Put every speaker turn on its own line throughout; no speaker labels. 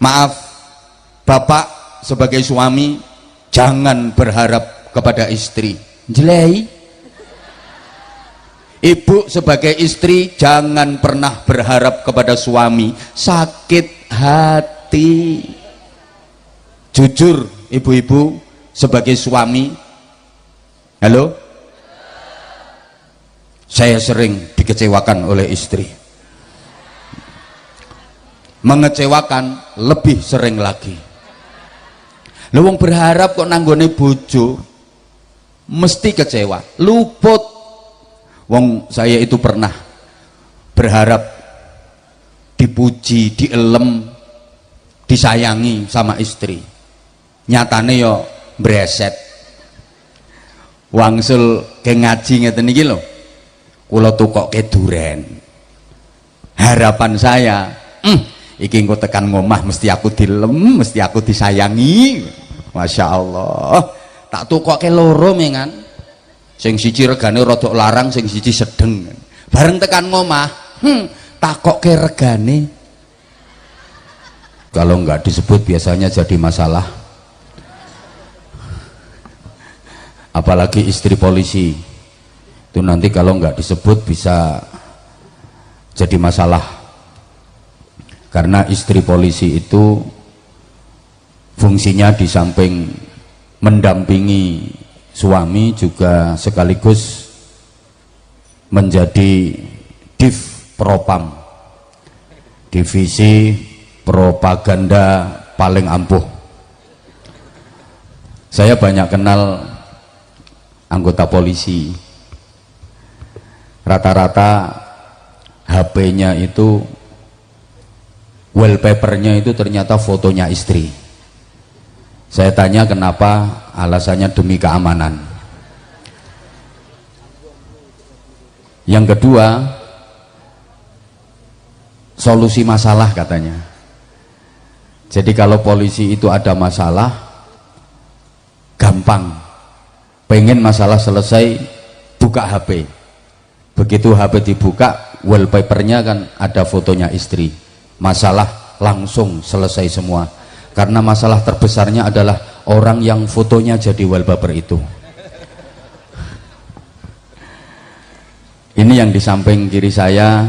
Maaf, bapak sebagai suami jangan berharap kepada istri. Jelei. Ibu sebagai istri jangan pernah berharap kepada suami, sakit hati. Jujur ibu-ibu sebagai suami, halo, saya sering dikecewakan oleh istri, mengecewakan lebih sering lagi. Lu wong berharap kok nanggone bojo mesti kecewa, luput. Wong saya itu pernah berharap dipuji, dielem, disayangi sama istri, nyatane yo breset. Wangsul ke ngaji ngeten iki lho, kula tukokke duren. Harapan saya, iki engko tekan ngomah mesti aku dilem, mesti aku disayangi. Masya Allah, tak tukokke loro mengan, sing siji regane rodok larang, sing siji sedeng. Bareng tekan ngomah, takokke regane, kalau nggak disebut biasanya jadi masalah. Apalagi istri polisi itu nanti kalau nggak disebut bisa jadi masalah, karena istri polisi itu fungsinya di samping mendampingi suami juga sekaligus menjadi div propam, divisi propaganda paling ampuh. Saya banyak kenal anggota polisi, rata-rata HP-nya itu wallpapernya itu ternyata fotonya istri. Saya tanya kenapa, alasannya demi keamanan. Yang kedua, solusi masalah katanya. Jadi kalau polisi itu ada masalah, gampang. Pengen masalah selesai, buka HP. Begitu HP dibuka, wallpapernya kan ada fotonya istri. Masalah langsung selesai semua. Karena masalah terbesarnya adalah orang yang fotonya jadi wallpaper itu. Ini yang di samping kiri saya,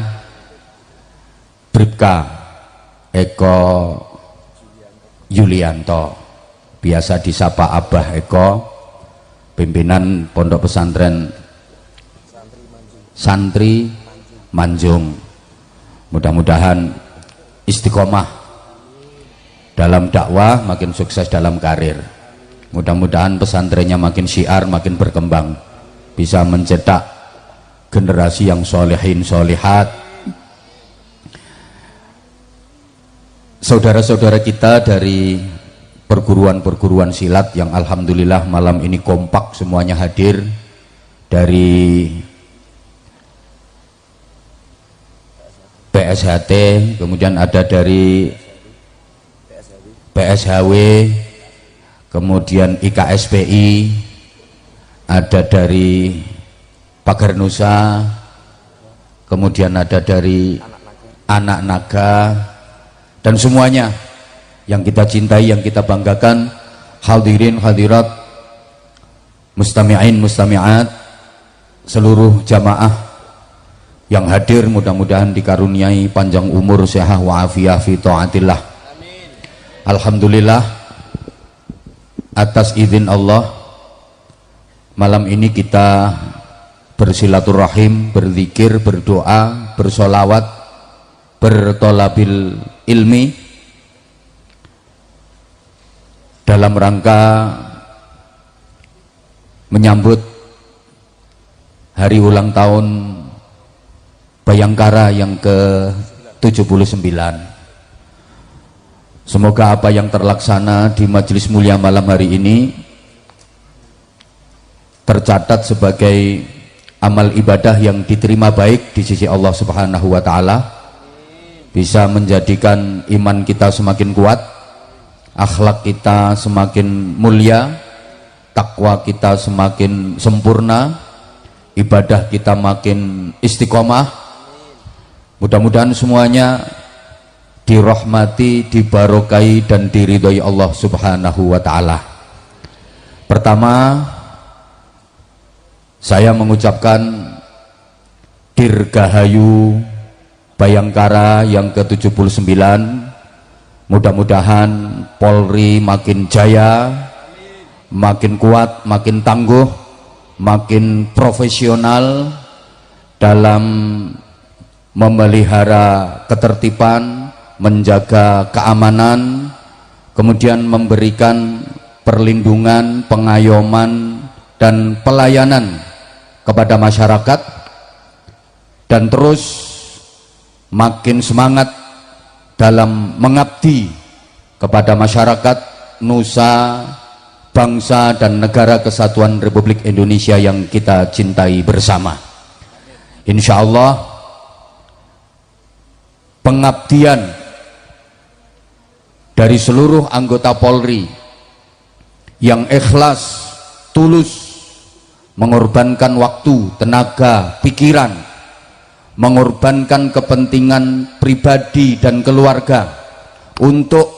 Bribka Eko Yulianto, biasa disapa Abah Eko, pimpinan Pondok Pesantren Santri Manjung. Mudah-mudahan istiqomah dalam dakwah, makin sukses dalam karir. Mudah-mudahan pesantrennya makin syiar, makin berkembang, bisa mencetak generasi yang solehin solehat. Saudara-saudara kita dari perguruan-perguruan silat yang alhamdulillah malam ini kompak semuanya hadir, dari PSHT, kemudian ada dari PSHW, kemudian IKSPI, ada dari Pagar Nusa, kemudian ada dari Anak Naga, dan semuanya yang kita cintai, yang kita banggakan. Hadirin hadirat, mustami'in mustami'at, seluruh jamaah yang hadir, mudah-mudahan dikaruniai panjang umur, sehat wa'afiyah fi ta'atillah. Alhamdulillah, atas izin Allah malam ini kita bersilaturahim, berzikir, berdoa, bersolawat, bertolabil ilmi dalam rangka menyambut hari ulang tahun Bayangkara yang ke-79. Semoga apa yang terlaksana di majelis mulia malam hari ini tercatat sebagai amal ibadah yang diterima baik di sisi Allah Subhanahu wa Ta'ala, bisa menjadikan iman kita semakin kuat, akhlak kita semakin mulia, takwa kita semakin sempurna, ibadah kita makin istiqomah. Mudah-mudahan semuanya dirahmati, dibarokai dan diridhoi Allah Subhanahu wa taala. Pertama, saya mengucapkan Dirgahayu Bayangkara yang ke-79. Mudah-mudahan Polri makin jaya, makin kuat, makin tangguh, makin profesional dalam memelihara ketertiban, menjaga keamanan, kemudian memberikan perlindungan, pengayoman dan pelayanan kepada masyarakat, dan terus makin semangat dalam mengabdi kepada masyarakat, nusa, bangsa dan negara kesatuan Republik Indonesia yang kita cintai bersama. Insya Allah pengabdian dari seluruh anggota Polri yang ikhlas, tulus, mengorbankan waktu, tenaga, pikiran, mengorbankan kepentingan pribadi dan keluarga untuk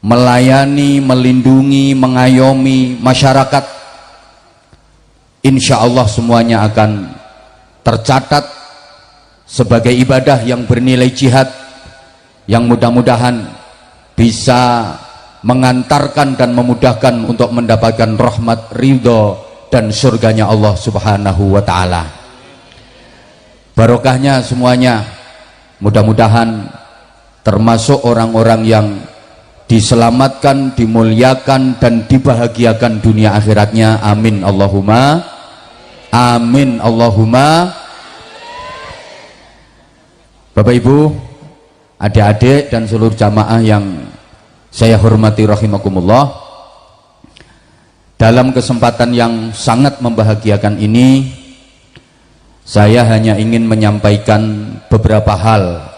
melayani, melindungi, mengayomi masyarakat, insya Allah semuanya akan tercatat sebagai ibadah yang bernilai jihad, yang mudah-mudahan bisa mengantarkan dan memudahkan untuk mendapatkan rahmat, ridho dan surganya Allah Subhanahu wa ta'ala. Barokahnya semuanya, mudah-mudahan termasuk orang-orang yang diselamatkan, dimuliakan dan dibahagiakan dunia akhiratnya. Amin Allahumma amin Allahumma. Bapak Ibu, adik-adik dan seluruh jamaah yang saya hormati rahimakumullah, dalam kesempatan yang sangat membahagiakan ini, saya hanya ingin menyampaikan beberapa hal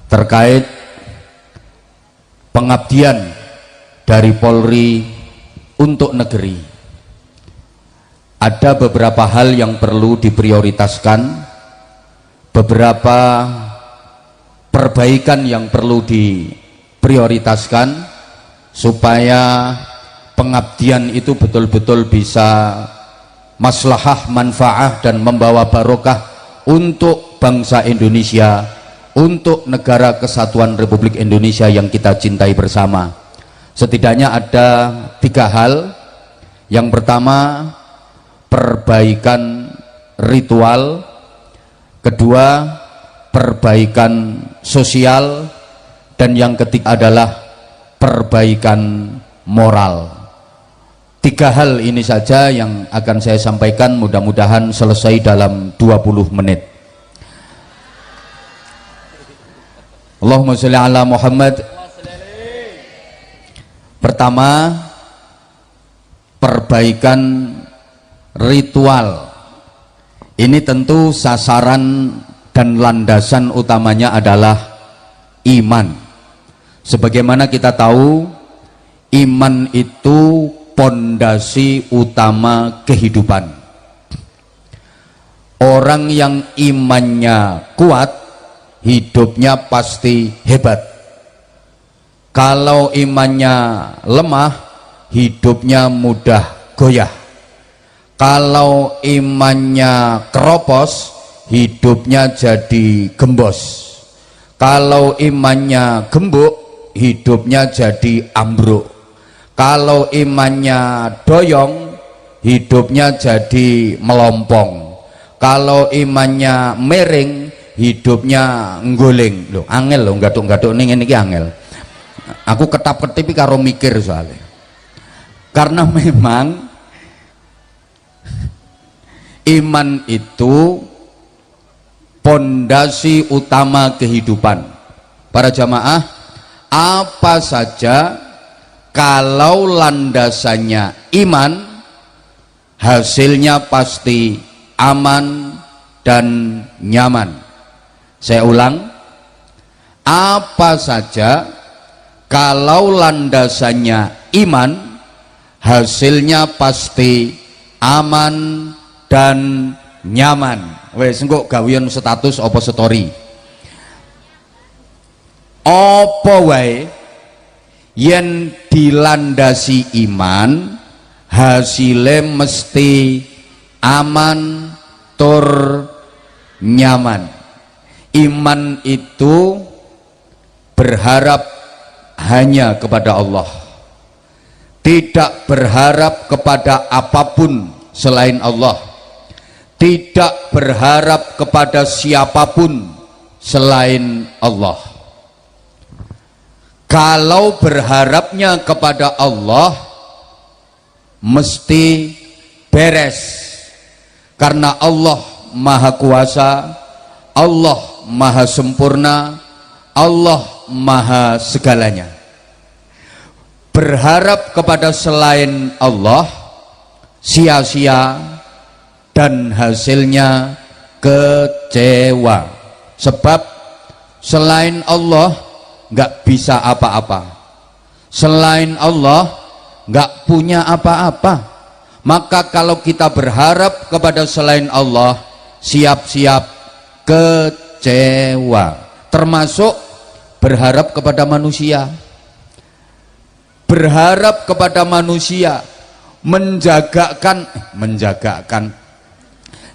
terkait pengabdian dari Polri untuk negeri. Ada beberapa hal yang perlu diprioritaskan, beberapa perbaikan yang perlu diprioritaskan supaya pengabdian itu betul-betul bisa maslahah, manfaah dan membawa barokah untuk bangsa Indonesia, untuk negara kesatuan Republik Indonesia yang kita cintai bersama. Setidaknya ada 3 hal. Yang pertama, perbaikan ritual. Kedua, perbaikan sosial. Dan yang ketiga adalah perbaikan moral. 3 hal ini saja yang akan saya sampaikan, mudah-mudahan selesai dalam 20 menit. Allahumma sholli ala Muhammad. Pertama, perbaikan ritual. Ini tentu sasaran dan landasan utamanya adalah iman. Sebagaimana kita tahu, iman itu pondasi utama kehidupan. Orang yang imannya kuat, hidupnya pasti hebat. Kalau imannya lemah, hidupnya mudah goyah. Kalau imannya keropos, hidupnya jadi gembos. Kalau imannya gembuk, hidupnya jadi ambruk. Kalau imannya doyong, hidupnya jadi melompong. Kalau imannya miring, hidupnya ngguling. Loh, angel loh, gaduk-gaduk ning ngene iki angel. Aku ketap-ketip karo mikir soalnya. Karena memang iman itu pondasi utama kehidupan. Para jamaah, apa saja kalau landasannya iman, hasilnya pasti aman dan nyaman. Saya ulang, apa saja kalau landasannya iman, hasilnya pasti aman dan nyaman. Wes engko gawean status apa story. apa wae yen dilandasi iman hasilnya mesti aman tur nyaman. Iman itu berharap hanya kepada Allah, tidak berharap kepada apapun selain Allah, tidak berharap kepada siapapun selain Allah. Kalau berharapnya kepada Allah mesti beres, karena Allah maha kuasa, Allah maha sempurna, Allah maha segalanya. Berharap kepada selain Allah sia-sia dan hasilnya kecewa, sebab selain Allah nggak bisa apa-apa, selain Allah nggak punya apa-apa. Maka kalau kita berharap kepada selain Allah, siap-siap kecewa. Termasuk berharap kepada manusia. Berharap kepada manusia,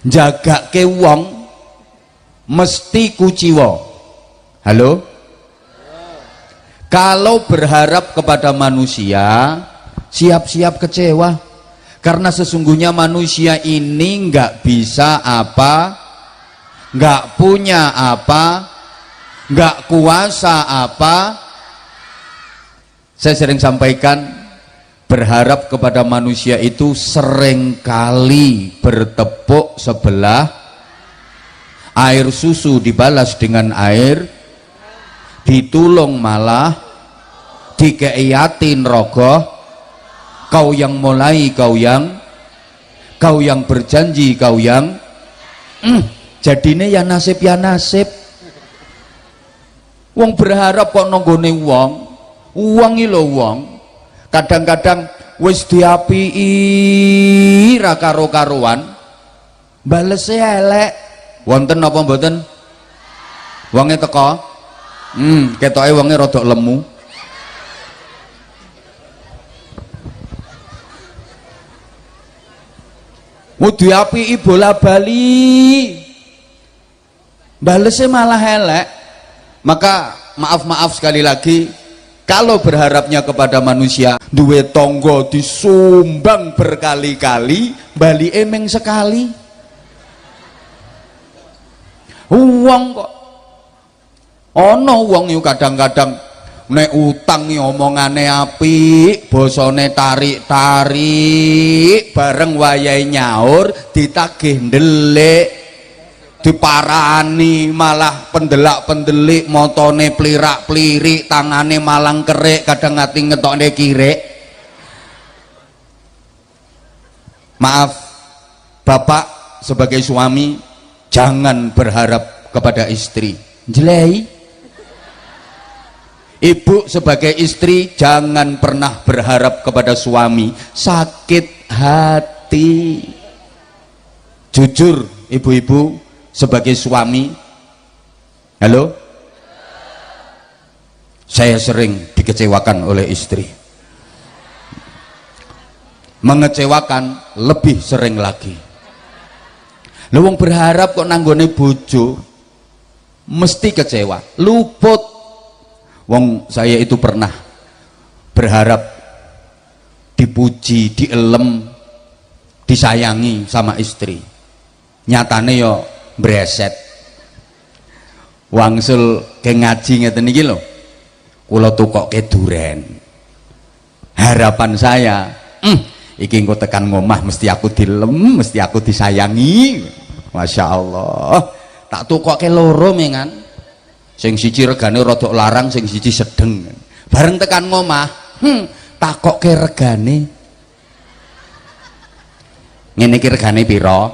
jagake wong mesti kuciwa. Halo? Kalau berharap kepada manusia, siap-siap kecewa, karena sesungguhnya manusia ini nggak bisa apa, nggak punya apa, nggak kuasa apa. Saya sering sampaikan, berharap kepada manusia itu seringkali bertepuk sebelah, air susu dibalas dengan air, ditulung malah dikeiatin rogoh. Kau yang mulai, kau yang berjanji, kau yang jadine ya nasib ya nasib. Wong berharap kok nanggone wong iki lho wong kadang-kadang wis diapii ra karo-karuan, balese elek. Wonten apa mboten? Wonge teko ketoke wonge rada lemu. Mau diapii bola bali, balesnya malah elek. Maka maaf sekali lagi, kalau berharapnya kepada manusia, duwe tonggo disumbang berkali-kali, bali emeng sekali. Uang kok ono wong yo kadang-kadang nek utang yo omongane apik, bosone tarik-tarik, bareng wayahe nyaur ditagih ndelik, diparani malah pendelak-pendelik, motone plirak-plirik, tangane malang kerik, kadang ngati ngetokne kirik. Maaf, bapak sebagai suami jangan berharap kepada istri, jelei. Ibu sebagai istri jangan pernah berharap kepada suami, sakit hati. Jujur ibu-ibu sebagai suami, halo, saya sering dikecewakan oleh istri, mengecewakan lebih sering lagi. Lu wong berharap kok nanggone bojo mesti kecewa, luput. Wong saya itu pernah berharap dipuji, dielem, disayangi sama istri, nyatane yo breset. Wangsul ke ngaji ngeten iki lho, kula tukokke duren. Harapan saya, iki engko tekan ngomah mesti aku dilem, mesti aku disayangi. Masya Allah, tak tukokke loro mengan. Sing siji regane rada larang, sing siji sedeng. Bareng tekan ngomah, takokke regane. Ngene iki regane pira?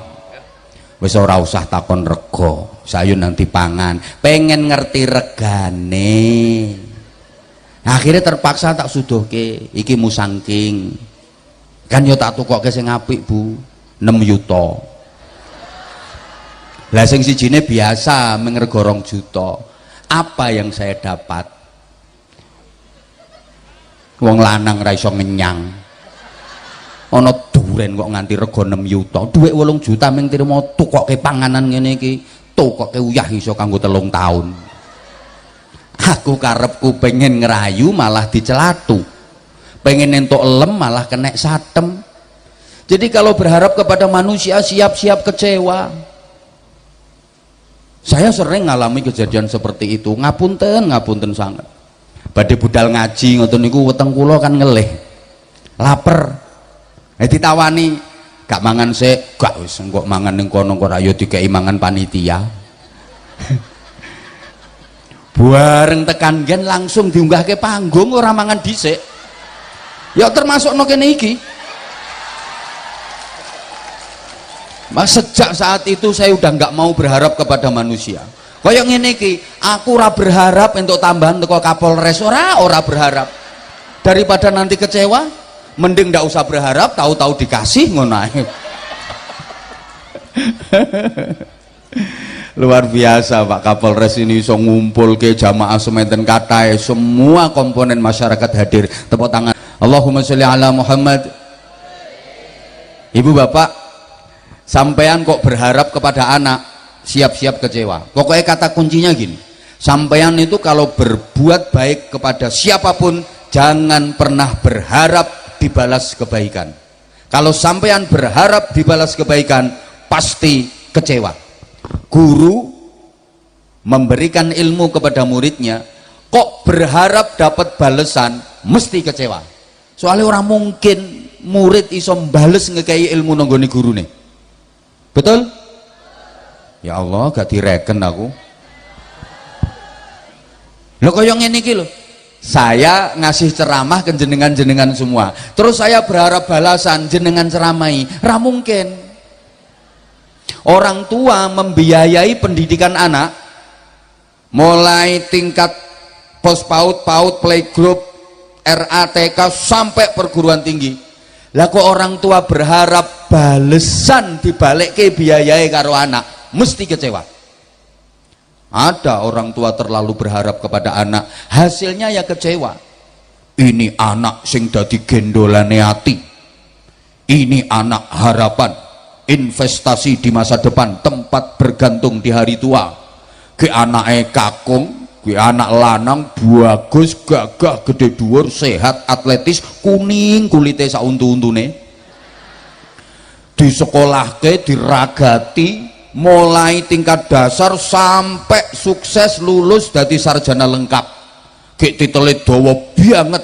Wis ora usah takon rego, sayun nang dipangan. Pengen ngerti regane. Akhirnya terpaksa tak sudohke, iki musangking. Kan yo tak tukokke sing apik, Bu. 6 yuta. Lah sing sijine biasa mengrego 2 juta. Apa yang saya dapat? Wong lanang ra iso ngenyang. Ana duren kok nganti rega 6 yuta. Dhuwit 8 juta ming trimo tukoke panganan ngene iki, tukoke uyah iso kanggo 3 tahun. Aku karepku pengen ngerayu malah dicelatu. Pengen entuk elem malah kena satem. Jadi kalau berharap kepada manusia siap-siap kecewa. Saya sering ngalami kejadian seperti itu. Ngapunten sangat. Badhe budal ngaji ngoten niku weteng kula kan ngelih. Laper. Ditawani, gak mangan sik, gak wis engko mangan ning kono kok ra yo dikeki mangan panitia. Bareng tekan gen langsung diunggahke panggung ora mangan dhisik. Ya termasuk no kene iki. Mas sejak saat itu saya udah nggak mau berharap kepada manusia. Kaya ngene iki, aku ora berharap untuk tambahan teko Kapolres, ora berharap. Daripada nanti kecewa, mending ndak usah berharap, tahu-tahu dikasih ngono ae. Luar biasa Pak Kapolres ini iso ngumpulke jamaah sementen kathah, semua komponen masyarakat hadir. Tepuk tangan. Allahumma sholli ala Muhammad. Ibu bapak, sampean kok berharap kepada anak, siap-siap kecewa. Pokoknya kata kuncinya gini, sampean itu kalau berbuat baik kepada siapapun, jangan pernah berharap dibalas kebaikan. Kalau sampean berharap dibalas kebaikan, pasti kecewa. Guru memberikan ilmu kepada muridnya, kok berharap dapat balesan, mesti kecewa. Soalnya orang mungkin murid iso mbales ngekei ilmu nanggone gurune. Betul? Ya Allah, gak direken aku. Lho kaya ngene iki lho. Saya ngasih ceramah ke jenengan-jenengan semua. Terus saya berharap balasan jenengan ceramai. Ra mungkin. Orang tua membiayai pendidikan anak mulai tingkat PAUD, playgroup, RATK sampai perguruan tinggi. Lah kok orang tua berharap balesan dibalikke biayai karo anak, mesti kecewa. Ada orang tua terlalu berharap kepada anak, hasilnya ya kecewa. Ini anak sing dadi gendolane ati, ini anak harapan, investasi di masa depan, tempat bergantung di hari tua. Ke anake kakung, ke anak lanang bagus, gagah, gede dhuwur, sehat, atletis, kuning kulite sak untu-untune. Disekolahke, diragati, mulai tingkat dasar sampai sukses lulus dadi sarjana lengkap. Gek titele dawa banget,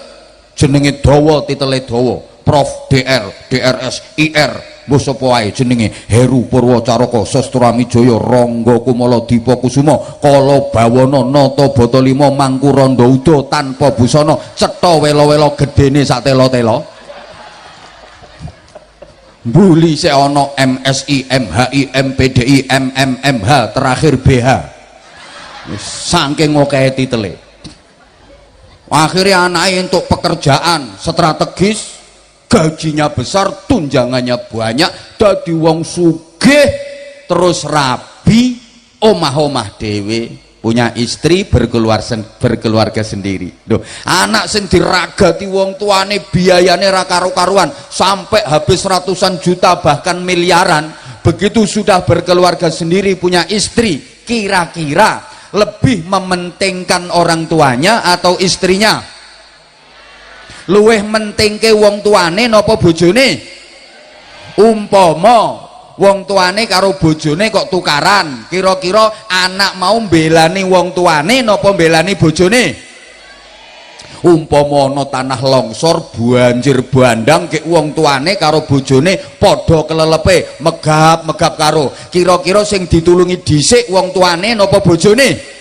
jenenge dawa, titele dawa, Prof, DR, DRS, IR, mbok sapa wae jenenge Heru Purwacaraka, Sastramijaya, Rangga Kumala, Dipa Kusuma, Kala Bawana, Nata Bata Lima, Mangkuranda Uda, tanpa busana, cetha wela-wela gedene sak tela-tela. Mbuli sik ana MSI, MHI, MPDI, MMH, terakhir BH. Saking akeh titele. Akhirnya anaknya untuk pekerjaan strategis, gajinya besar, tunjangannya banyak, dadi wong sugih, terus rabi, omah-omah dewe, punya istri, berkeluarga sendiri. Duh, anak sing diragati wong tuane biayane ra karu-karuan, sampai habis ratusan juta bahkan miliaran. Begitu sudah berkeluarga sendiri, punya istri, kira-kira lebih mementingkan orang tuanya atau istrinya? Luweh mentingke wong tuane napa bojone? Umpama wong tuane karo bojone kok tukaran, kira-kira anak mau mbelani wong tuane napa mbelani bojone? Umpama ana tanah longsor banjir bandang, ke wong tuane karo bojone padha kelelepe, megap-megap karo, kira-kira sing ditulungi dhisik wong tuane napa bojone?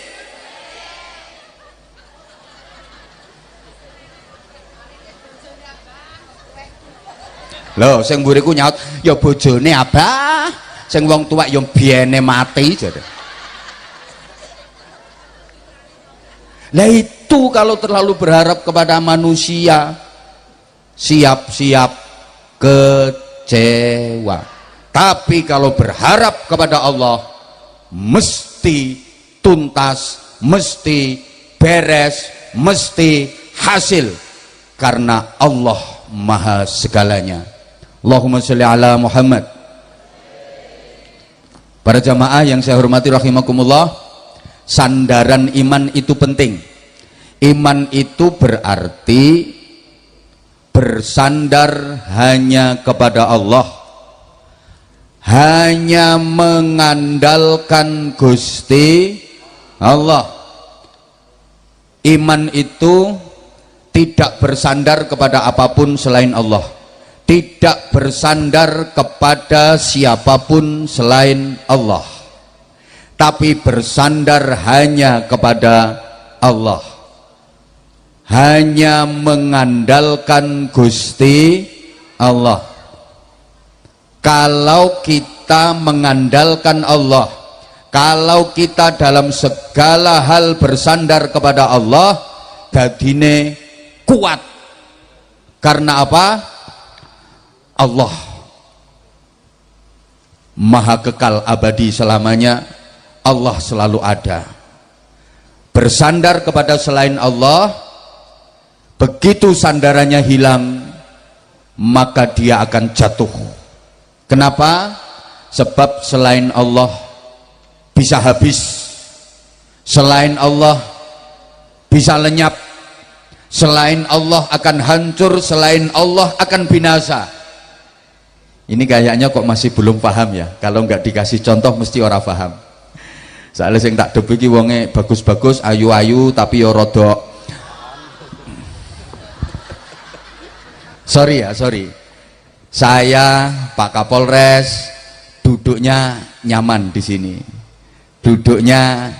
Loh, sing mburiku nyaut, ya bojone abah, sing wong tua yang biene mati jadi. Lah itu kalau terlalu berharap kepada manusia, siap-siap kecewa. Tapi kalau berharap kepada Allah, mesti tuntas, mesti beres, mesti hasil. karena Allah maha segalanya. Allahumma sholli ala Muhammad. Para jamaah yang saya hormati rahimakumullah, sandaran iman itu penting. Iman itu berarti bersandar hanya kepada Allah, hanya mengandalkan Gusti Allah. Iman itu tidak bersandar kepada apapun selain Allah, tidak bersandar kepada siapapun selain Allah, tapi bersandar hanya kepada Allah, hanya mengandalkan Gusti Allah. Kalau kita mengandalkan Allah, kalau kita dalam segala hal bersandar kepada Allah, dadine kuat. Karena apa? Allah maha kekal abadi selamanya, Allah selalu ada. Bersandar kepada selain Allah, begitu sandarannya hilang, maka dia akan jatuh. Kenapa? Sebab selain Allah bisa habis, selain Allah bisa lenyap, selain Allah akan hancur, selain Allah akan binasa. Ini kayaknya kok masih belum paham ya, kalau nggak dikasih contoh mesti orang paham. Soalnya yang tak debu iki wonge bagus-bagus, ayu-ayu, tapi ya rodok. Sorry. Saya Pak Kapolres duduknya nyaman di sini, duduknya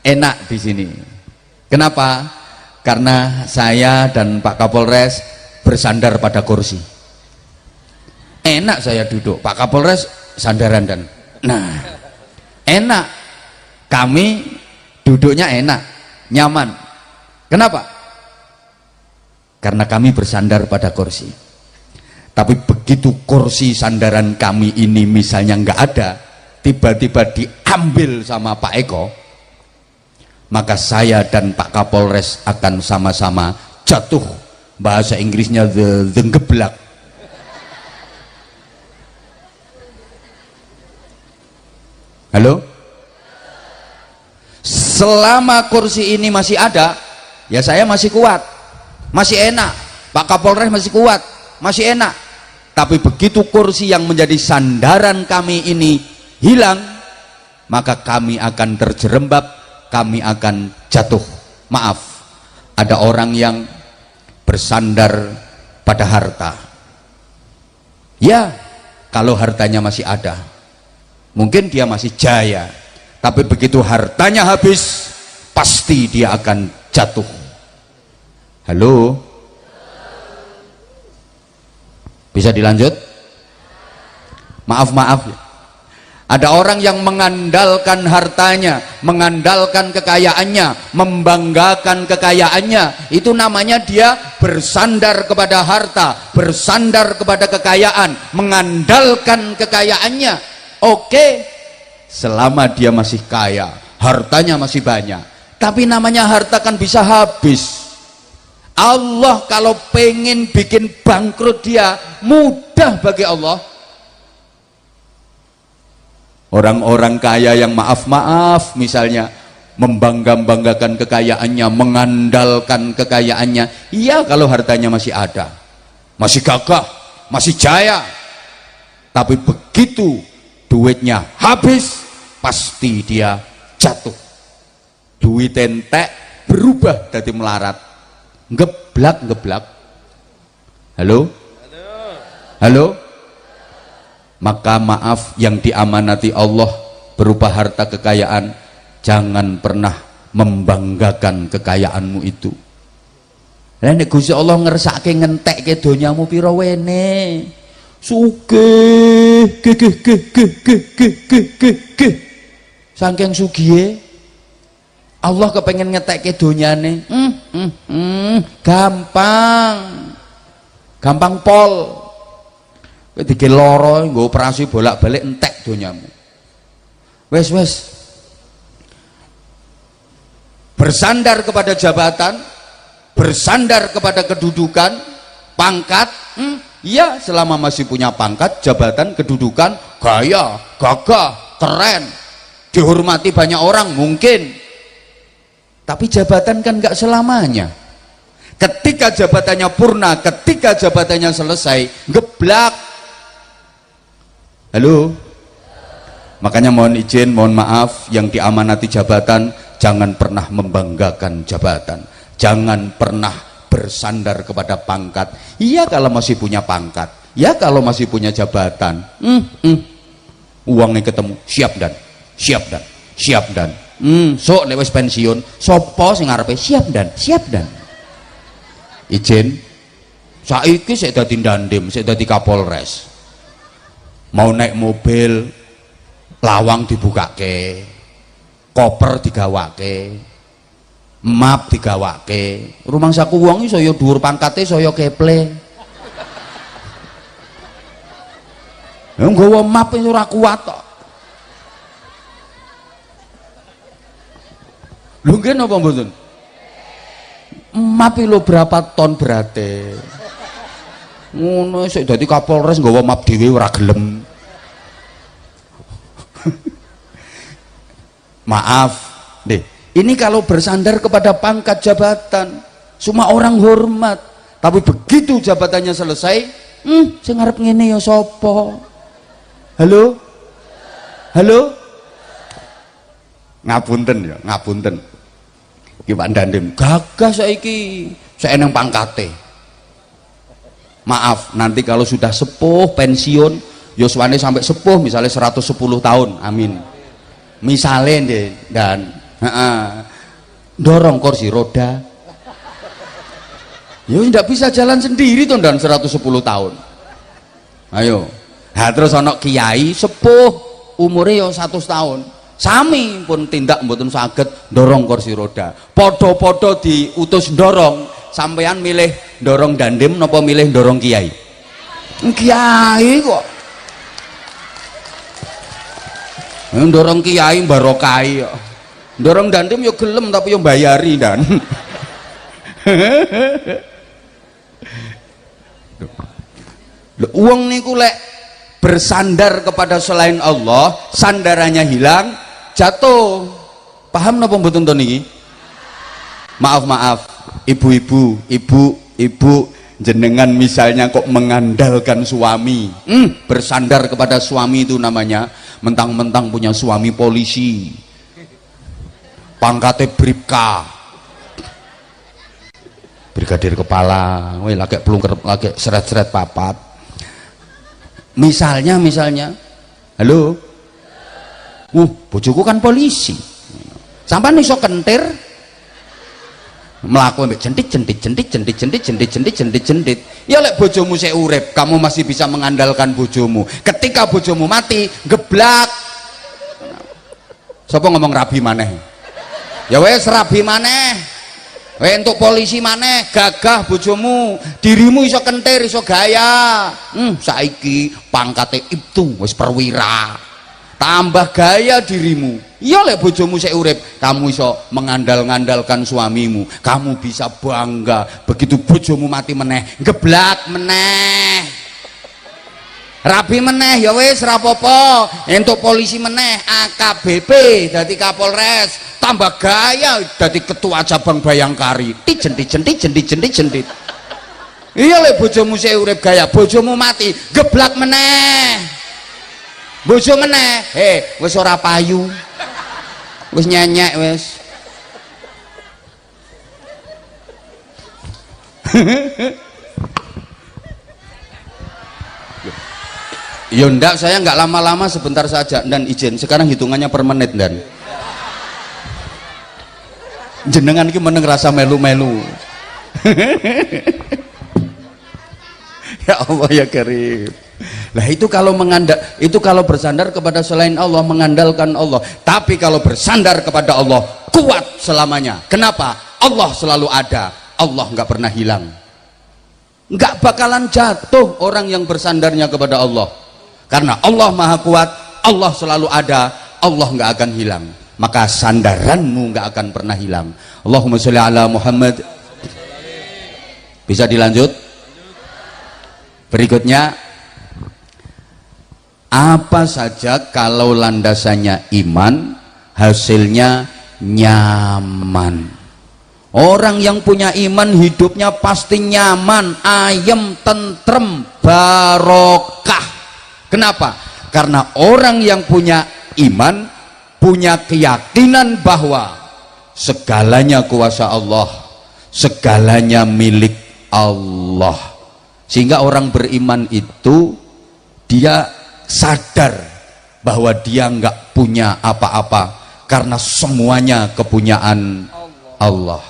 enak di sini. Kenapa? Karena saya dan Pak Kapolres bersandar pada kursi. Enak saya duduk, Pak Kapolres sandaran dan. Nah, enak. Kami duduknya enak, nyaman. Kenapa? Karena kami bersandar pada kursi. Tapi begitu kursi sandaran kami ini misalnya nggak ada, tiba-tiba diambil sama Pak Eko, maka saya dan Pak Kapolres akan sama-sama jatuh. Bahasa Inggrisnya the geblak. Halo? Selama kursi ini masih ada, ya saya masih kuat, masih enak. Pak Kapolres masih kuat, masih enak. Tapi begitu kursi yang menjadi sandaran kami ini hilang, maka kami akan terjerembab, kami akan jatuh. Maaf, ada orang yang bersandar pada harta. Ya, kalau hartanya masih ada, mungkin dia masih jaya. Tapi begitu hartanya habis, pasti dia akan jatuh. Halo? Bisa dilanjut? Maaf ya. Ada orang yang mengandalkan hartanya, mengandalkan kekayaannya, membanggakan kekayaannya. Itu namanya dia bersandar kepada harta, bersandar kepada kekayaan, mengandalkan kekayaannya. Oke, selama dia masih kaya, hartanya masih banyak. Tapi namanya harta kan bisa habis. Allah kalau pengen bikin bangkrut dia, mudah bagi Allah. Orang-orang kaya yang maaf misalnya membanggakan kekayaannya, mengandalkan kekayaannya, iya kalau hartanya masih ada, masih gagah, masih jaya. Tapi begitu duitnya habis, pasti dia jatuh. Duit entek berubah jadi melarat, ngeblak. Halo? Maka maaf, yang diamanati Allah berupa harta kekayaan, jangan pernah membanggakan kekayaanmu itu. Lah nek Gusti Allah ngersake ngentekke donyamu pira wene, sugih saking sugihe Allah kepengen ngetekke donyane, gampang pol. Kowe dikira lara nggo operasi bolak-balik entek donyamu. Wes bersandar kepada jabatan, bersandar kepada kedudukan, pangkat, ya selama masih punya pangkat, jabatan, kedudukan, gaya, gagah, keren, dihormati banyak orang mungkin, tapi jabatan kan nggak selamanya. Ketika jabatannya purna, ketika jabatannya selesai, geblak. Halo? Makanya mohon izin, mohon maaf, yang diamanati jabatan jangan pernah membanggakan jabatan, jangan pernah bersandar kepada pangkat. Iya kalau masih punya pangkat, ya kalau masih punya jabatan, uangnya ketemu, siap dan sok lewat pensiun, sopo sing ngarepe siap dan izin. Saiki saya dadi dandim, saya dadi kapolres, mau naik mobil lawang dibukake, koper digawake, map digawake, rumang saku wong iki saya dhuwur pangkate, saya keple. Ya nggawa map iki ora kuat kok. Lho nggih napa mboten? Map lho berapa ton berate. Ngono sik dadi kapolres nggawa map dhewe ora gelem. Maaf deh, ini kalau bersandar kepada pangkat jabatan semua orang hormat, tapi begitu jabatannya selesai, sing ngarep ngene ya sapa? Halo ngapunten ya, ngapunten iki Pak Dandim gagah saiki seeneng pangkate. Maaf, nanti kalau sudah sepuh pensiun yuswane sampai sepuh misalnya 110 tahun, amin, misalnya deh, dan dorong kursi roda ya tidak bisa jalan sendiri tuh dan 110 tahun. Ayo, nah, terus anak kiai sepuh umurnya ya 100 tahun sami pun tindak mboten saged dorong kursi roda, podo-podo diutus dorong, sampean milih dorong dandim napa milih dorong kiai? Kiai kok dorong kiai barokai kok. Dorong dandim yo gelem tapi yo bayari dan. Uang niku lek bersandar kepada selain Allah, sandarannya hilang, jatuh. Paham napa mboten to niki? Maaf, ibu jenengan misalnya kok mengandalkan suami, bersandar kepada suami itu namanya mentang-mentang punya suami polisi, pangkatnya bribka, brigadir kepala, lagi pelungker, lagi seret-seret papat. Misalnya, halo, bojoku kan polisi, sampai iso kentir, melakukan jentit. Ya lek bojomu saya urip, kamu masih bisa mengandalkan bojomu. Ketika bojomu mati, geblak. Siapa ngomong rabi maneh? Ya wes rabi maneh. Untuk polisi maneh, gagah bojomu, dirimu iso kentir, iso gaya. Saiki pangkate itu wis perwira, tambah gaya dirimu. Iya lek bojomu sik urip, kamu iso mengandalkan suamimu, kamu bisa bangga. Begitu bojomu mati meneh, geblak meneh, rabi meneh, ya wis rapopo. Untuk polisi meneh, AKBP dadi Kapolres, tambah gaya dadi ketua cabang Bayangkari. Jendit. Iya lek bojomu sik urip gaya, bojomu mati, geblak meneh. Bojo meneh, wis ora payu, wis nyenyek wis. Ya ndak, saya nggak lama-lama, sebentar saja dan izin. Sekarang hitungannya per menit dan jenengan iki meneng rasa melu-melu. Ya Allah ya Karim. Lah itu kalau kalau bersandar kepada selain Allah, mengandalkan Allah. Tapi kalau bersandar kepada Allah, kuat selamanya. Kenapa? Allah selalu ada, Allah nggak pernah hilang. Nggak bakalan jatuh orang yang bersandarnya kepada Allah. Karena Allah maha kuat, Allah selalu ada, Allah nggak akan hilang. Maka sandaranmu nggak akan pernah hilang. Allahumma sholli ala Muhammad. Bisa dilanjut? Berikutnya, apa saja kalau landasannya iman, hasilnya nyaman. Orang yang punya iman hidupnya pasti nyaman, ayem, tentrem, barokah. Kenapa? Karena orang yang punya iman punya keyakinan bahwa segalanya kuasa Allah, segalanya milik Allah. Sehingga orang beriman itu dia sadar bahwa dia nggak punya apa-apa karena semuanya kepunyaan Allah.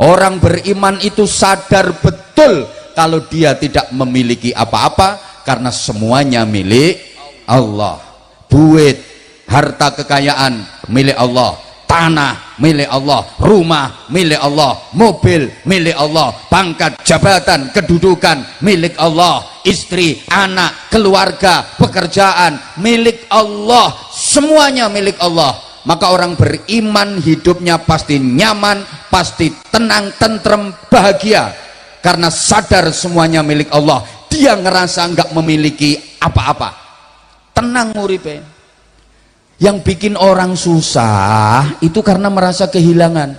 Orang beriman itu sadar betul kalau dia tidak memiliki apa-apa karena semuanya milik Allah. Duit, harta kekayaan milik Allah, tanah milik Allah, rumah milik Allah, mobil milik Allah, pangkat, jabatan, kedudukan milik Allah, istri, anak, keluarga, pekerjaan milik Allah, semuanya milik Allah. Maka orang beriman hidupnya pasti nyaman, pasti tenang, tentrem, bahagia karena sadar semuanya milik Allah. Dia ngerasa nggak memiliki apa-apa, tenang uripe. Yang bikin orang susah itu karena merasa kehilangan.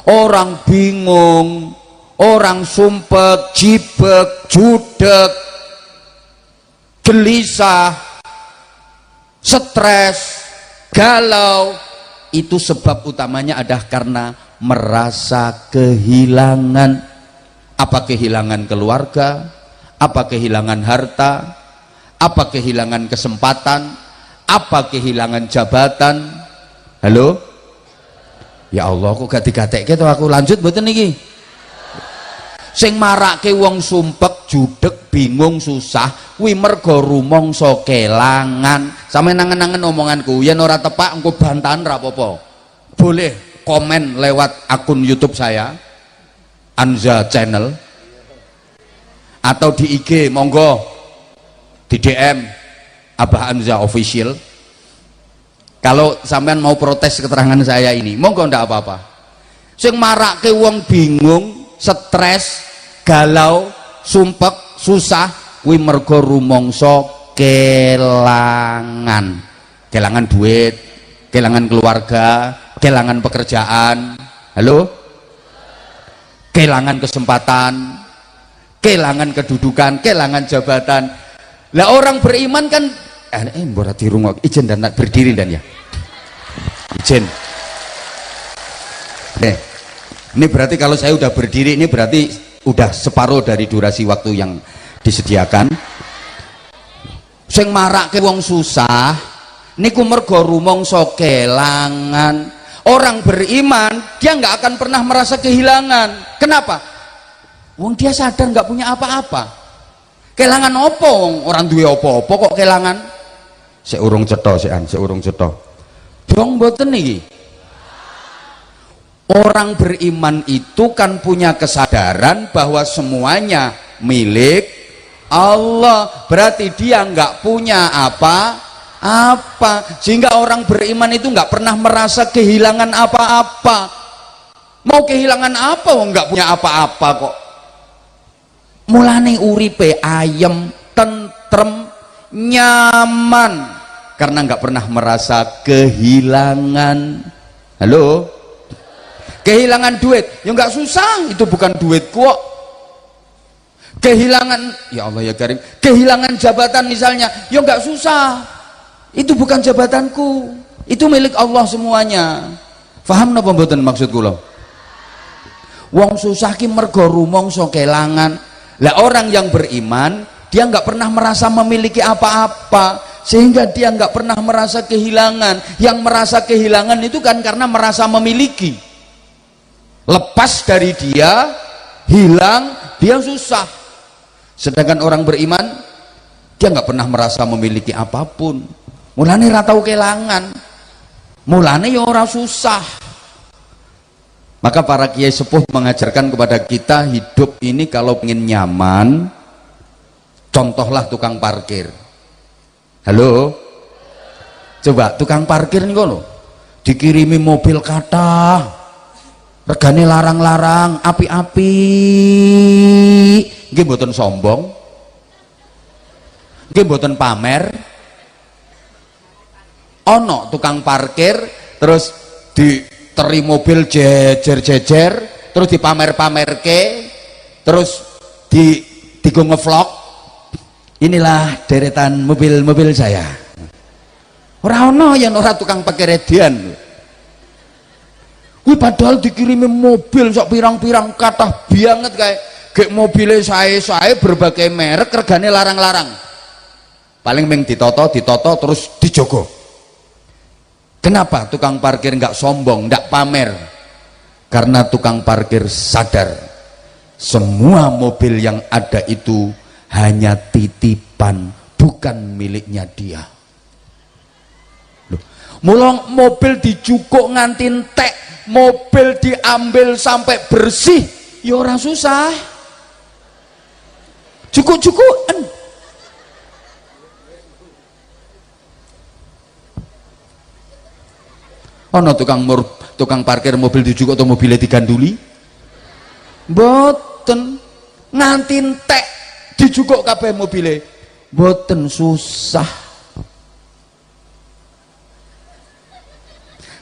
Orang bingung, orang sumpek, jibek, judek, gelisah, stres, galau, itu sebab utamanya adalah karena merasa kehilangan. Apa kehilangan keluarga, apa kehilangan harta, apa kehilangan kesempatan, apa kehilangan jabatan. Halo? Ya Allah, kok gak digatekke to aku. Lanjut mboten niki? Sing marake wong sumpek, judek, bingung, susah kuwi mergo rumangsa kelangan. Sampe nangen-nangen omonganku, yen ora tepak engko bantahan ra apa-apa. Boleh komen lewat akun YouTube saya, Anza Channel, atau di IG, monggo di DM Abah Anza Official. Kalau sampean mau protes keterangan saya ini, monggo ndak apa-apa. Sing marake wong bingung, stres, galau, sumpek, susah kuwi mergo rumangsa kelangan. Kelangan duit, kelangan keluarga, kelangan pekerjaan. Halo? Kelangan kesempatan, kelangan kedudukan, kelangan jabatan. Lah orang beriman kan mbora dirungok izin dan berdiri dan ya. Izin. Ini berarti kalau saya udah berdiri ini berarti udah separuh dari durasi waktu yang disediakan. Sing marake wong susah niku mergo rumangsa kelangan. Orang beriman dia nggak akan pernah merasa kehilangan. Kenapa? Wong dia sadar nggak punya apa-apa. Kelangan opo wong orang duwe apa-apa kok kelangan? Seurung cetha seurung cetha. Dong mboten niki. Orang beriman itu kan punya kesadaran bahwa semuanya milik Allah. Berarti dia nggak punya apa-apa. Sehingga orang beriman itu nggak pernah merasa kehilangan apa-apa. Mau kehilangan apa? Nggak punya apa-apa kok. Mulane uripe ayem, tentrem, nyaman karena nggak pernah merasa kehilangan. Halo? Kehilangan duit ya nggak susah, itu bukan duit kok. Kehilangan, ya Allah ya Karim, kehilangan jabatan misalnya ya nggak susah, itu bukan jabatanku, itu milik Allah semuanya. Faham napa mboten maksud kula? Wong susah ki mergo rumangsa kelangan. Lah orang yang beriman dia nggak pernah merasa memiliki apa-apa, sehingga dia nggak pernah merasa kehilangan. Yang merasa kehilangan itu kan karena merasa memiliki. Lepas dari dia, hilang, dia susah. Sedangkan orang beriman dia nggak pernah merasa memiliki apapun. Mulane ra tau kelangan, mulane ya ora susah. Maka para kiai sepuh mengajarkan kepada kita hidup ini kalau ingin nyaman, contohlah tukang parkir. Halo? Coba tukang parkir nih kono dikirimi mobil kata regane larang-larang, api-api. Nggih mboten sombong, nggih mboten pamer. Ono tukang parkir terus diteri mobil jejer-jejer, terus dipamer-pamerke, terus digo ngevlog. Inilah deretan mobil-mobil saya. Ora ono yen ora tukang pakeredian. Kuwi padahal dikirimi mobil sok pirang-pirang kathah banget kae. Gek mobile sae-sae berbagai merek regane larang-larang. Paling ming ditoto terus dijogo. Kenapa tukang parkir nggak sombong, nggak pamer? Karena tukang parkir sadar semua mobil yang ada itu hanya titipan, bukan miliknya dia. Loh, mulong mobil dijukuk nganti entek, mobil diambil sampai bersih, ya orang susah. Cukup-cukupan. Ono tukang parkir mobil dijukuk atau mobilnya diganduli? Boten, nganti entek dijukuk kabeh mobilnya. Boten, susah.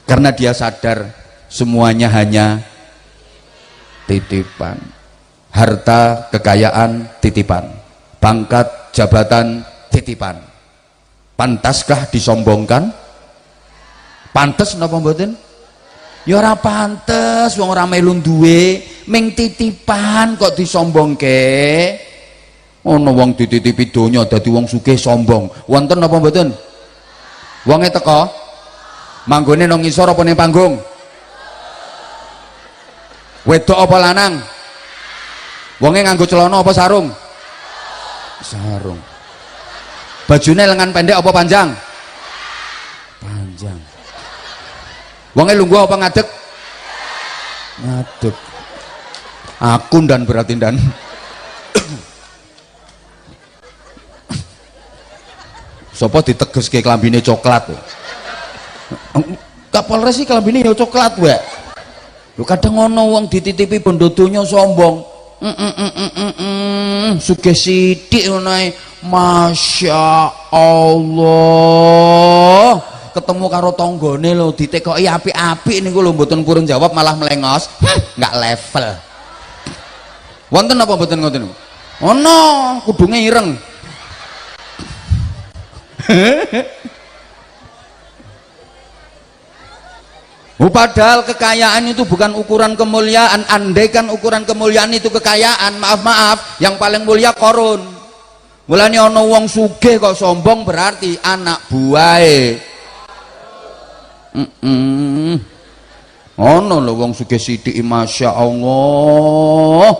Karena dia sadar semuanya hanya titipan. Harta, kekayaan, titipan. Pangkat, jabatan, titipan. Pantaskah disombongkan? Pantes napa mboten? Ya ora pantes, wong ora melu duwe, ming titipan kok disombongke. Ono wong dititipi donya dadi wong sugih sombong. Wonten napa mboten? Wonge teko manggone nang ngisor apa ning panggung? Wedok apa lanang? Wonge nganggo celana apa sarung? Sarung. Bajune lengan pendek apa panjang? Panjang. Wonge lungguh apa ngadeg? Ngadeg. Aku dan berarti dan. Sopo ditegeske klambine coklat. Kapolres iki klambine ya coklat wae. Lho kadang ngono wong dititipi bondo donya sombong. Sugih sithik ngono ae. Masya Allah. Ketemu karo tanggane lho ditekoki apik-apik niku lho mboten kurang jawab malah melengos. Enggak level. Wonten apa mboten ngoten niku? Ono, kudunge ireng. Padahal kekayaan itu bukan ukuran kemuliaan. Andaikan ukuran kemuliaan itu kekayaan, maaf, yang paling mulia korun. Mulane ana wong sugih kok sombong berarti anak buahe. Ono lho wong sugih sithik masya Allah.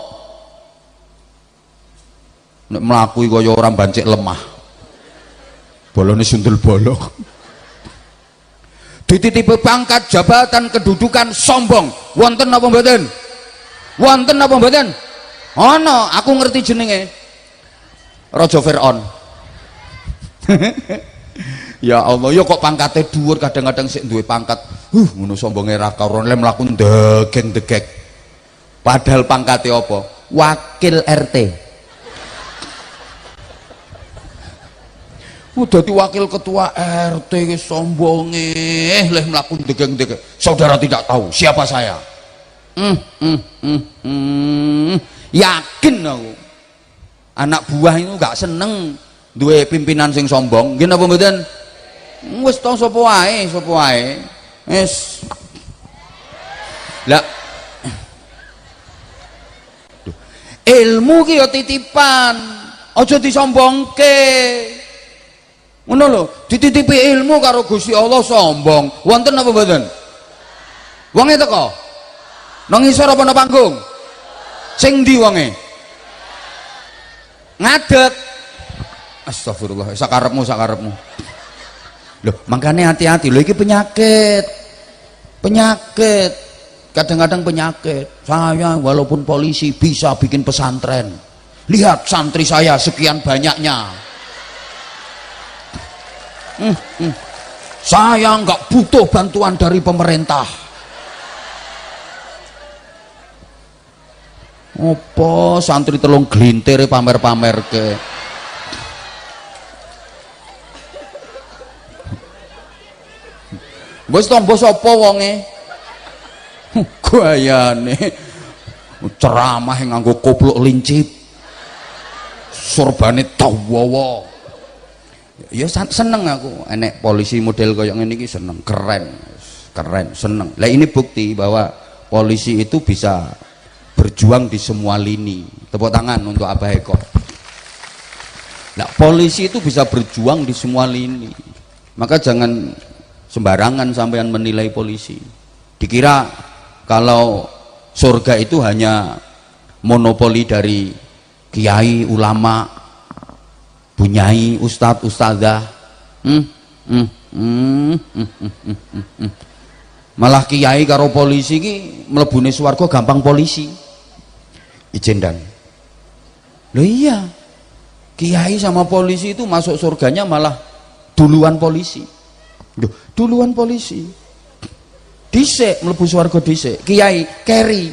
Nek mlaku kaya ora bancik lemah. Bolone sundel bolong. Dititipi pangkat, jabatan, kedudukan, sombong. Wonten apa mboten? Wonten apa mboten? Ono, aku ngerti jenenge. Raja Fir'aun. Ya Allah, ya kok pangkatnya dhuwur kadang-kadang sik duwe pangkat. Ngono sombonge ra karuan le mlaku ndegeng-degek. Padahal pangkatnya apa? Wakil RT. Dadi wakil ketua RT sombonge leh mlaku ndegeng-degek. Saudara tidak tahu siapa saya. Yakin aku. Anak buah itu gak seneng duwe pimpinan sing sombong. Nggih napa mboten? Wis to sapa wae, wis. Lah ilmu ki ya titipan, aja disombongke. Ngono lho, dititipi ilmu karo Gusti Allah sombong. Wonten apa mboten? Wonge teko. Nang ngisor apa nang panggung? Sing ndi wonge? Ngadeg. Astagfirullah, sakarepmu. Loh, makanya hati-hati loh, ini penyakit. Kadang-kadang penyakit. Saya walaupun polisi bisa bikin pesantren. Lihat santri saya sekian banyaknya. Saya nggak butuh bantuan dari pemerintah. Apa santri telung glintir pamer-pamer ke. Wis tombo sapa wonge? Gayane ceramah nganggo kopluk lincip. Surbane dawa. Ya seneng aku enek polisi model kayak ngene iki seneng, keren, seneng. Lah ini bukti bahwa polisi itu bisa berjuang di semua lini. Tepuk tangan untuk Abah Eko. Nah, polisi itu bisa berjuang di semua lini. Maka jangan sembarangan sampean menilai polisi. Dikira kalau surga itu hanya monopoli dari kiai, ulama, bunyai, ustadz, ustadzah. Malah kiai karo polisi ki mlebune swarga gampang polisi. Ijen dan. Loh iya. Kiai sama polisi itu masuk surganya malah duluan polisi. Duh, duluan polisi. Dhisik mlebu swarga dhisik. Kiai carry.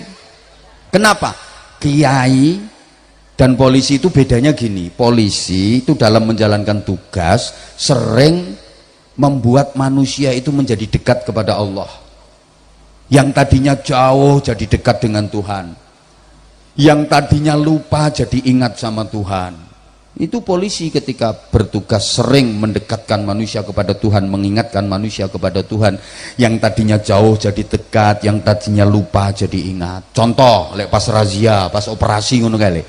Kenapa? Kiai dan polisi itu bedanya gini. Polisi itu dalam menjalankan tugas sering membuat manusia itu menjadi dekat kepada Allah. Yang tadinya jauh jadi dekat dengan Tuhan, yang tadinya lupa jadi ingat sama Tuhan. Itu polisi ketika bertugas sering mendekatkan manusia kepada Tuhan, mengingatkan manusia kepada Tuhan. Yang tadinya jauh jadi dekat, yang tadinya lupa jadi ingat. Contoh lek pas razia, pas operasi ngono kae lek.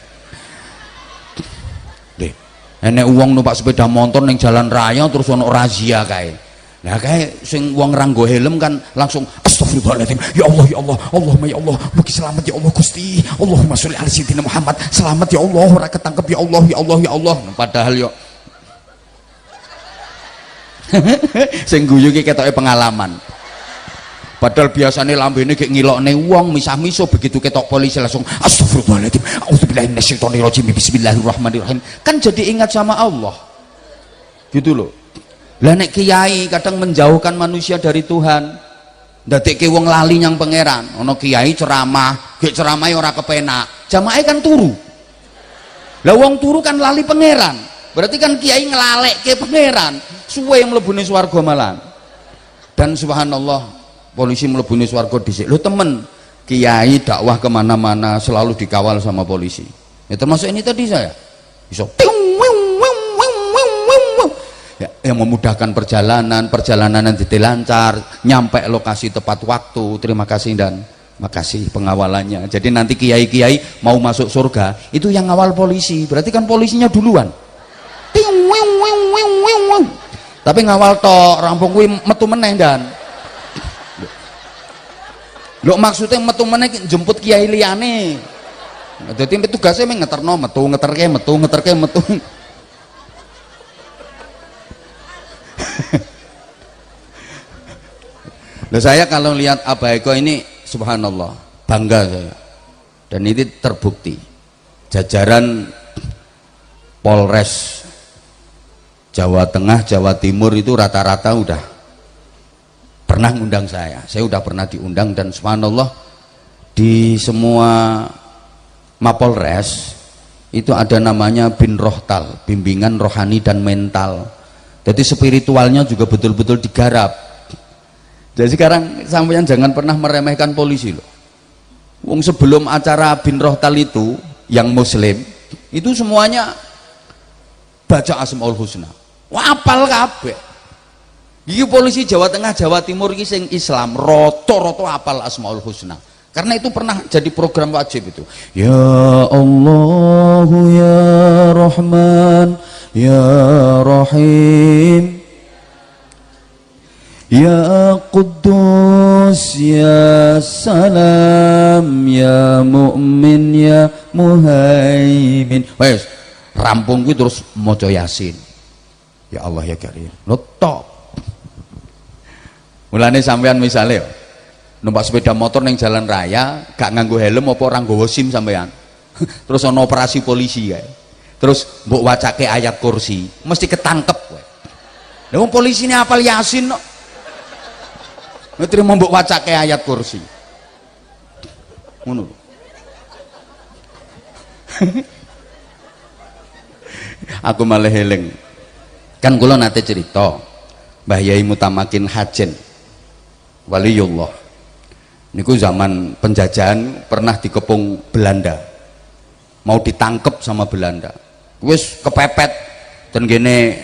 Enek uang numpak sepeda motor neng jalan raya terus ono razia kae. Nah kayak sing wong ranggo helm kan langsung astagfirullahaladzim, ya Allah ya Allah, Allahumma ya Allah, mugi selamat ya Allah Gusti, Allahumma sholli ala sayyidina Muhammad, selamat ya Allah, ora ketangkep ya Allah ya Allah ya Allah. Padahal yo sing guyu ki ketoke pengalaman. Padahal biasanya lambene kayak ngilokne wong misah-miso, begitu ketok polisi langsung astagfirullahaladzim, auzubillahi minasyaitonirrajim, bismillahirrahmanirrahim. Kan jadi ingat sama Allah. Gitu loh. Lah nek kiai kadang menjauhkan manusia dari Tuhan. Ndadekke wong lali nyang pangeran. Ana kiai ceramah, gek ceramahe ora kepenak. Jamaah kan turu. Lah wong turu kan lali pangeran. Berarti kan kiai ngelalekke pangeran. Suwe mlebune swarga malan. Dan subhanallah, polisi mlebune swarga dhisik. Lho temen, kiai dakwah kemana-mana selalu dikawal sama polisi. Ya termasuk ini tadi saya. Iso yang memudahkan perjalanan nanti lancar, nyampe lokasi tepat waktu. Terima kasih dan makasih pengawalannya. Jadi nanti kiai-kiai mau masuk surga itu yang ngawal polisi, berarti kan polisinya duluan. Tapi ngawal tok, rampung kuwi metu meneh dan. Lho maksudnya metu meneh jemput kiai liyane. Dadi tugasnya ngeterno metu, ngeterke metu. Nah, saya kalau lihat Abah Eko ini subhanallah bangga saya, dan ini terbukti jajaran Polres Jawa Tengah, Jawa Timur itu rata-rata udah pernah ngundang saya udah pernah diundang, dan subhanallah di semua Mapolres itu ada namanya Bin Rohtal, bimbingan rohani dan mental. Jadi spiritualnya juga betul-betul digarap. Jadi sekarang sampeyan jangan pernah meremehkan polisi loh. Wong sebelum acara Bin Rohtal itu yang muslim itu semuanya baca Asmaul Husna. Wah, apal kabeh. Iki polisi Jawa Tengah, Jawa Timur iki sing Islam roto-roto apal Asmaul Husna. Karena itu pernah jadi program wajib itu. Ya Allah ya Rahman ya Rahim ya Quddus ya Salam ya Mu'min ya Muhaimin. Wes rampung kuwi terus maca Yasin. Ya Allah ya Karim. Top. Mulane sampean misale numpak sepeda motor neng jalan raya gak nganggo helm apa orang nggawa SIM sampean. Terus ana operasi polisi kae. Terus mbok wacake ayat kursi, mesti ketangkep kowe. Lah wong polisine hafal Yasin kok. Terima mbok wacake ayat kursi. Ngono. Aku malah eling. Kan kula nate cerita Mbah Yai Mutamakin Hajen Waliullah niku zaman penjajahan pernah dikepung Belanda, mau ditangkep sama Belanda, wis kepepet dan gini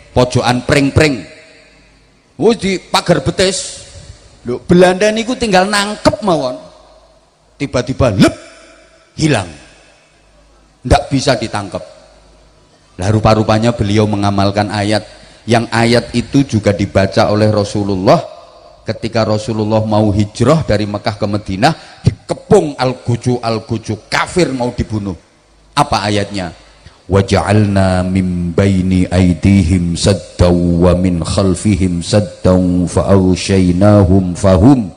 pojokan pring-pring, wis di pagar betis. Lho, Belanda niku tinggal nangkep mawon, tiba-tiba lep hilang, ndak bisa ditangkep. Lah rupa-rupanya beliau mengamalkan ayat, yang ayat itu juga dibaca oleh Rasulullah ketika Rasulullah mau hijrah dari Mekah ke Madinah, dikepung al-guju kafir mau dibunuh. Apa ayatnya? Waja'alna min baini aydihim saddaw wa min khalfihim saddaw fa'awsyaynahum fahum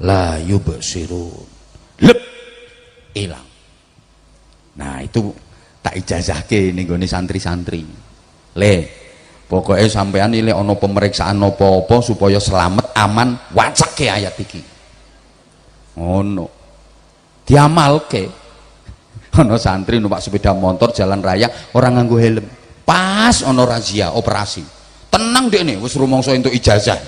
la yubsirun. Lep hilang. Nah itu tak ijazahke ning gone santri-santri. Le pokoknya sampean ini ono pemeriksaan apa-apa supaya selamat aman, wacake ayat iki. Ono diamalke. Ono santri numpak sepeda motor jalan raya orang nganggo helm, pas ono razia operasi, tenang deh nih wis rumangsa entuk ijazah,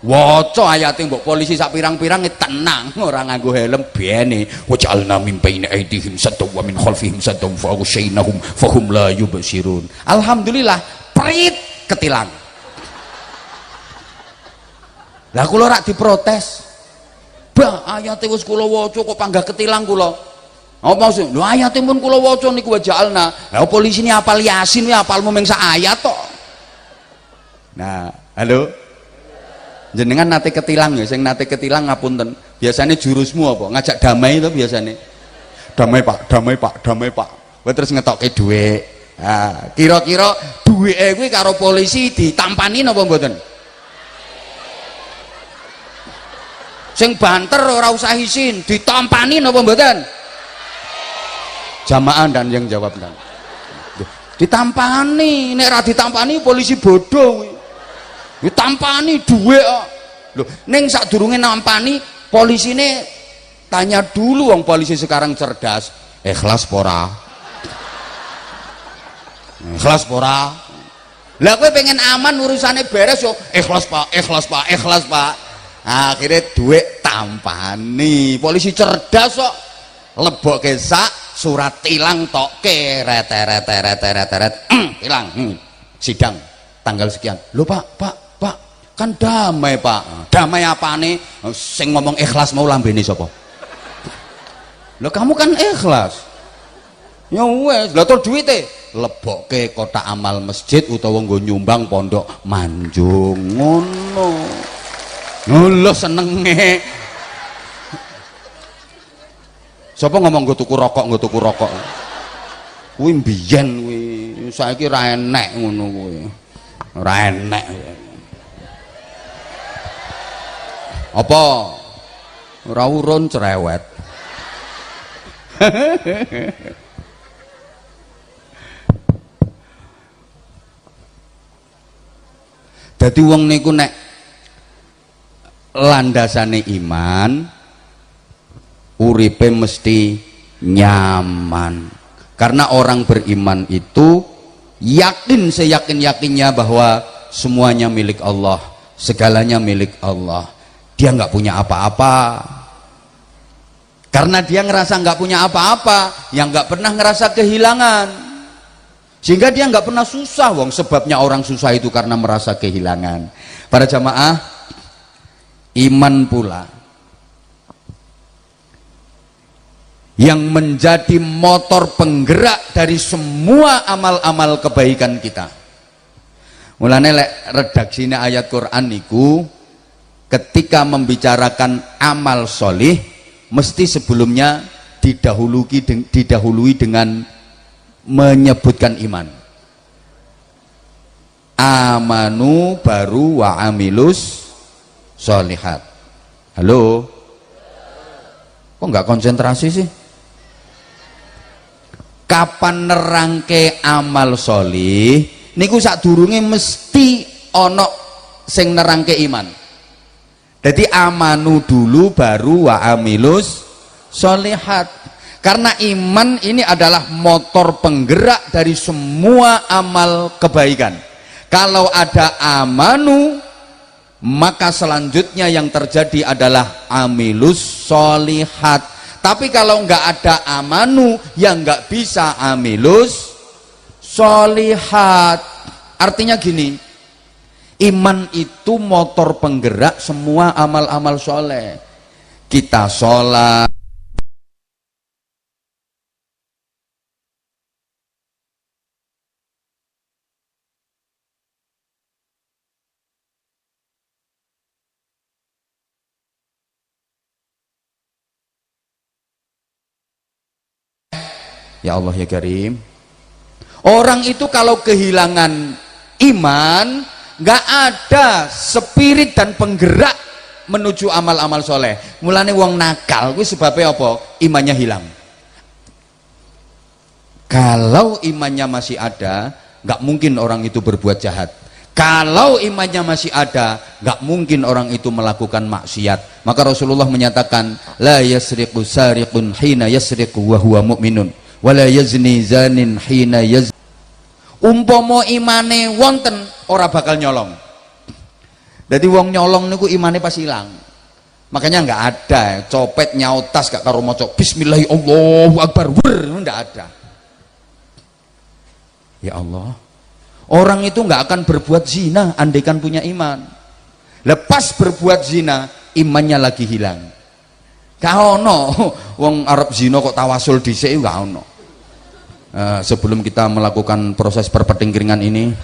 waca ayate mbok polisi sak pirang-pirang tenang, orang nganggo helm bene waj'alna min baini aydihim saddaw wa min khalfihim saddaw fa aghshaynahum fahum la yubsirun. Alhamdulillah prit ketilang. Lah kula rak diprotes. Bah, ayate wis kula waca kok panggah ketilang kula. Apa maksud? Lho ayate pun kula waca niku waja'alna. Lah polisi ini apal Yasin kuwi apalmu mung sak ayat tok. Nah, halo. Jenengan nate ketilang ya, sing nate ketilang ngapunten. Biasanya jurusmu apa? Ngajak damai to biasanya. Damai Pak, damai Pak, damai Pak. Kowe terus ngetokke dhuwit. Nah, kira-kira duwike kuwi karo polisi ditampani napa mboten? Sing banter ora usah izin, ditampani napa mboten? Jamaah dan yang jawab dan. Ditampani, nek ora ditampani polisi bodoh kuwi. Ditampani dhuwit kok. Lho, ning sadurunge nampani polisine tanya dulu, wong polisi sekarang cerdas. Ikhlas pora? Ikhlas pora? Lah kowe pengen aman urusane beres yo ikhlas Pak, ikhlas Pak, ikhlas Pak. Akhirnya duit tampani. Polisi cerdas kok. Lebokke sak surat tilang tokke reteret hilang. Sidang tanggal sekian. Lho Pak, kan damai Pak. Damai apane? Sing ngomong ikhlas mau lambene sapa? Lho kamu kan ikhlas. Ya wes, lha to duwite lebokke kotak amal masjid utawa nggo nyumbang pondok Manjung ngono. Lho senenge. Sapa ngomong nggo tuku rokok? Kuwi mbiyen kuwi. Saiki ra enek ngono kuwi. Ora enek. Apa? Ora urun cerewet. Dadi wong niku nek landasane iman uripe mesti nyaman, karena orang beriman itu yakin seyakin-yakinnya bahwa semuanya milik Allah, segalanya milik Allah. Dia nggak punya apa-apa, karena dia ngerasa nggak punya apa-apa, yang nggak pernah ngerasa kehilangan, sehingga dia nggak pernah susah. Wong sebabnya orang susah itu karena merasa kehilangan. Para jamaah, iman pula yang menjadi motor penggerak dari semua amal-amal kebaikan kita. Mulane lek redaksine ayat Quran niku ketika membicarakan amal solih mesti sebelumnya didahului dengan menyebutkan iman. Amanu baru wa amilus solihat. Halo, kok nggak konsentrasi sih? Kapan nerangke amal solih niku sadurunge mesti ono sing nerangke iman. Jadi amanu dulu baru wa amilus solihat. Karena iman ini adalah motor penggerak dari semua amal kebaikan. Kalau ada amanu, maka selanjutnya yang terjadi adalah amilus solihat. Tapi kalau nggak ada amanu, yang nggak bisa amilus solihat. Artinya gini, iman itu motor penggerak semua amal-amal soleh. Kita sholat, ya Allah ya Karim. Orang itu kalau kehilangan iman, nggak ada spirit dan penggerak menuju amal-amal soleh. Mulane wong nakal kuwi sebabnya apa? Imannya hilang. Kalau imannya masih ada, nggak mungkin orang itu berbuat jahat. Kalau imannya masih ada, nggak mungkin orang itu melakukan maksiat. Maka Rasulullah menyatakan, la yasriqu sariqun hina yasriqu wa huwa mu'minun, wala yazni zanin hina yazni. Umpama imane wonten ora bakal nyolong. Jadi wong nyolong niku imane pas hilang. Makanya nggak ada copet nyautas gak karo maca bismillahirrahmanirrahim Allahu akbar, nggak ada. Ya Allah, orang itu nggak akan berbuat zina andaikan punya iman. Lepas berbuat zina, imannya lagi hilang. Gak ono wong arep zina kok tawasul dhisik gak ono. Sebelum kita melakukan proses perpetingkiringan ini,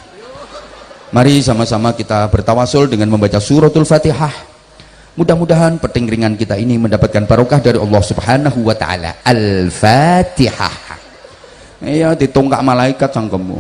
mari sama-sama kita bertawasul dengan membaca suratul Fatihah. Mudah-mudahan petingkiringan kita ini mendapatkan barokah dari Allah Subhanahu wa taala. Al-Fatihah. Iya, ditungkak malaikat cangkemmu.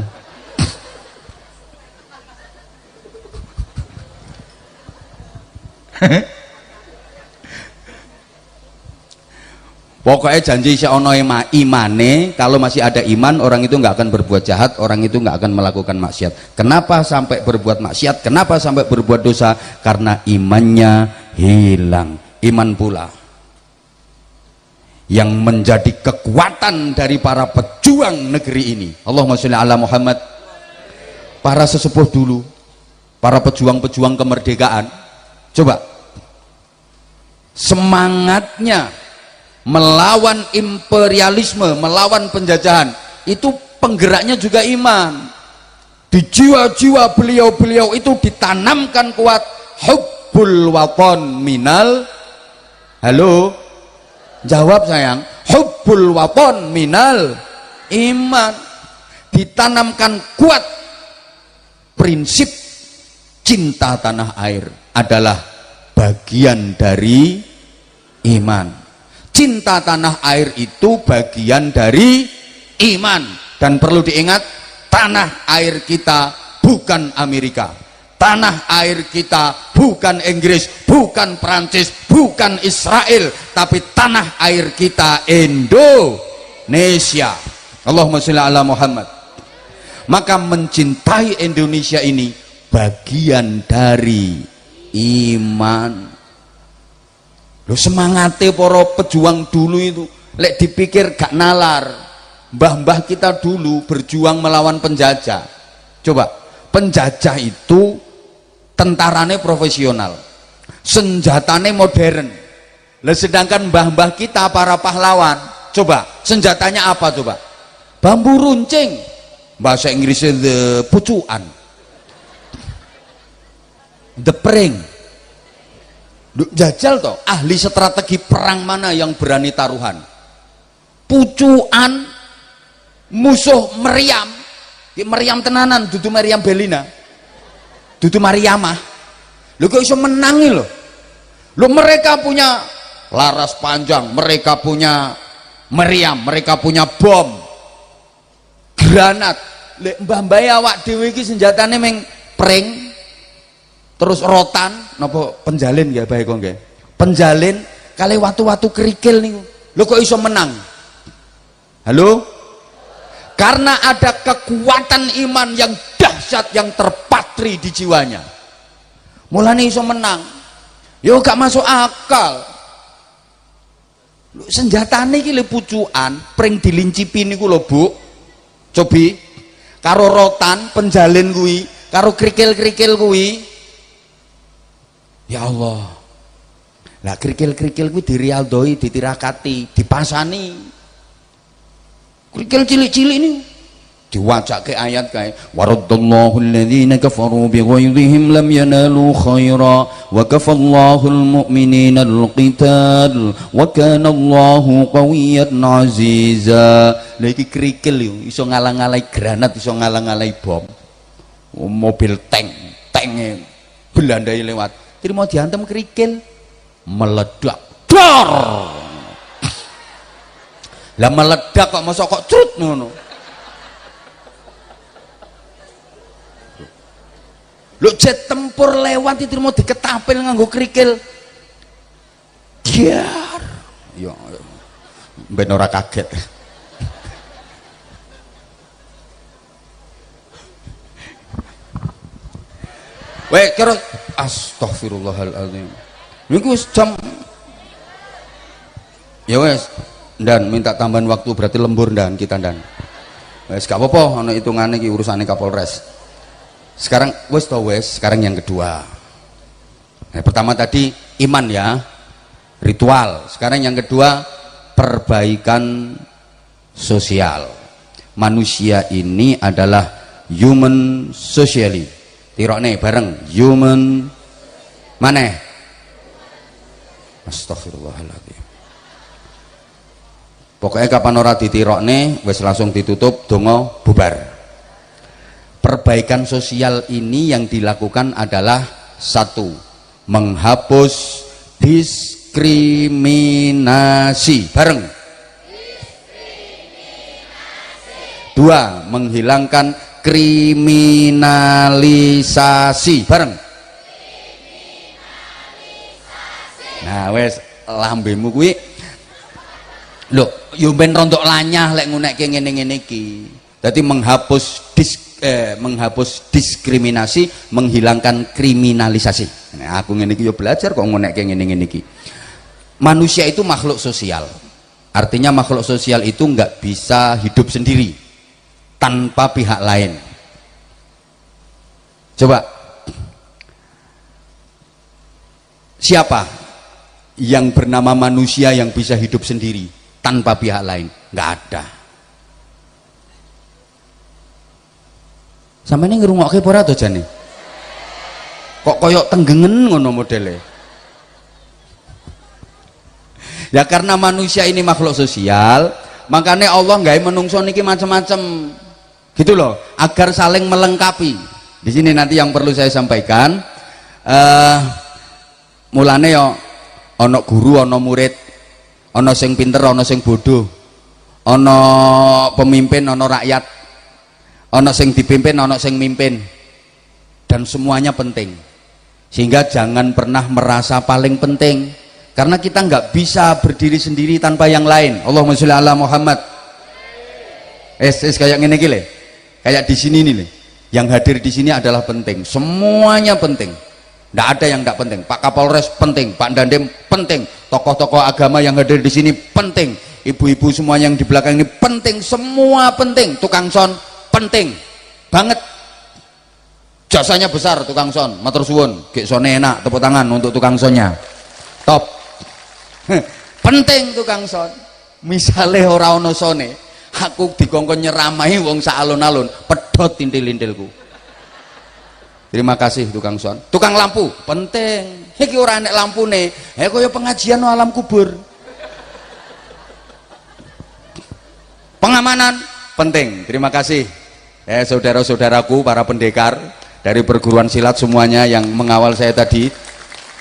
Pokoknya janji seono imane, kalau masih ada iman, orang itu nggak akan berbuat jahat, orang itu nggak akan melakukan maksiat. Kenapa sampai berbuat maksiat? Kenapa sampai berbuat dosa? Karena imannya hilang. Iman pula yang menjadi kekuatan dari para pejuang negeri ini. Allahumma sholli ala Muhammad. Para sesepuh dulu, para pejuang-pejuang kemerdekaan, coba semangatnya melawan imperialisme, melawan penjajahan, itu penggeraknya juga iman. Di jiwa-jiwa beliau-beliau itu ditanamkan kuat hubbul waton minal, halo, jawab sayang, hubbul waton minal iman. Ditanamkan kuat prinsip cinta tanah air adalah bagian dari iman. Cinta tanah air itu bagian dari iman. Dan perlu diingat, tanah air kita bukan Amerika, tanah air kita bukan Inggris, bukan Perancis, bukan Israel, tapi tanah air kita Indonesia. Allahumma sholli ala Muhammad. Maka mencintai Indonesia ini bagian dari iman. Loh, semangatnya para pejuang dulu itu lek dipikir gak nalar. Mbah-mbah kita dulu berjuang melawan penjajah. Coba, penjajah itu tentarane profesional, senjatane modern. Lah sedangkan mbah-mbah kita para pahlawan, coba senjatanya apa coba? Bambu runcing. Bahasa Inggrisnya the pucuan, the pring. Jajal toh, ahli strategi perang mana yang berani taruhan? Pucuan, musuh meriam, meriam tenanan, dudu meriam Belina, dudu Mariamah. Lo kok iso menangi lo? Lo mereka punya laras panjang, mereka punya meriam, mereka punya bom, granat. Lek mbah-mbah awak dhewe iki senjatane meng pring, terus rotan, napa penjalin ya bae kok nggih. Penjalin kali watu-watu kerikil niku. Lho kok iso menang? Halo? Karena ada kekuatan iman yang dahsyat yang terpatri di jiwanya. Mulane iso menang. Yo gak masuk akal. Senjatane iki lho pucukan, pring dilincipi niku lho, Bu. Cobi karo rotan penjalin kuwi, karo krikil-krikil kuwi. Ya Allah. Lah krikil-krikil kuwi dirialdoi, ditirakati, dipasani. Krikil cilik-cilik ini diwacake ayat kae waraddallahu alladhina kafaru bighayrihim lam yanalu khaira wa kafallahu almu'minina alqital wa kana Allahu qawiyyan aziza. Lha iki krikil yo iso ngalang-alangi granat, iso ngalang-alangi bom. Mobil tank-tanke Belandai lewat, terima diantem krikil meledak. Dor. Lah meledak kok mosok kok crut ngono. Lho jet tempur lewat itu mau diketapel nganggo krikil. Diar. Ya ben ora kaget. Weh kira astagfirullahaladzim. Niku jam. Ya wes, dan minta tambahan waktu berarti lembur dan kita dan. Wes gak apa-apa ana hitungane iki urusane Kapolres. Sekarang sekarang yang kedua. Nah, pertama tadi iman ya, ritual. Sekarang yang kedua perbaikan sosial. Manusia ini adalah human socially. Tirokne bareng human maneh. Astagfirullahaladzim. Pokoknya kapan ora ditirokne wis langsung ditutup donga bubar. Perbaikan sosial ini yang dilakukan adalah satu, menghapus diskriminasi bareng. Dua, menghilangkan kriminalisasi bareng. Nah wes lambemu kuwi lho yo ben rontok lanyah lek ngunekke ngene-ngene iki. Dadi menghapus diskriminasi, menghilangkan kriminalisasi. Nah, aku ngene iki yo belajar kok ngonekke ngene-ngene iki. Manusia itu makhluk sosial. Artinya makhluk sosial itu nggak bisa hidup sendiri tanpa pihak lain. Coba siapa yang bernama manusia yang bisa hidup sendiri tanpa pihak lain? Nggak ada. Sampai ini ngerungokke apa ora to jane? Kok koyok tenggengen ngono modele? Ya karena manusia ini makhluk sosial, makanya Allah gawe menungso niki macam-macam. Gitu loh, agar saling melengkapi. Di sini nanti yang perlu saya sampaikan, mulane yo ana guru, ana murid, ana sing pinter, ana sing bodoh, ana pemimpin, ana rakyat. Ono sing dipimpin, ono sing mimpin, dan semuanya penting. Sehingga jangan pernah merasa paling penting, karena kita nggak bisa berdiri sendiri tanpa yang lain. Allahumma sholli ala Muhammad. Kayak gini gile, kayak di sini nih, yang hadir di sini adalah penting. Semuanya penting. Nggak ada yang nggak penting. Pak Kapolres penting, Pak Dandim penting, tokoh-tokoh agama yang hadir di sini penting, ibu-ibu semua yang di belakang ini penting, semua penting. Tukang son penting banget, jasanya besar tukang son, matur suwun, gek sone enak, tepuk tangan untuk tukang sonnya, top. Penting tukang son. Misalnya ora ono sone, aku dikongkon nyeramahi wong sak alun-alun, pedhot tintil-intilku. Terima kasih tukang son. Tukang lampu penting, iki ora enek lampune, kaya pengajian no alam kubur. Pengamanan penting, terima kasih. Saudara-saudaraku para pendekar dari perguruan silat semuanya yang mengawal saya tadi,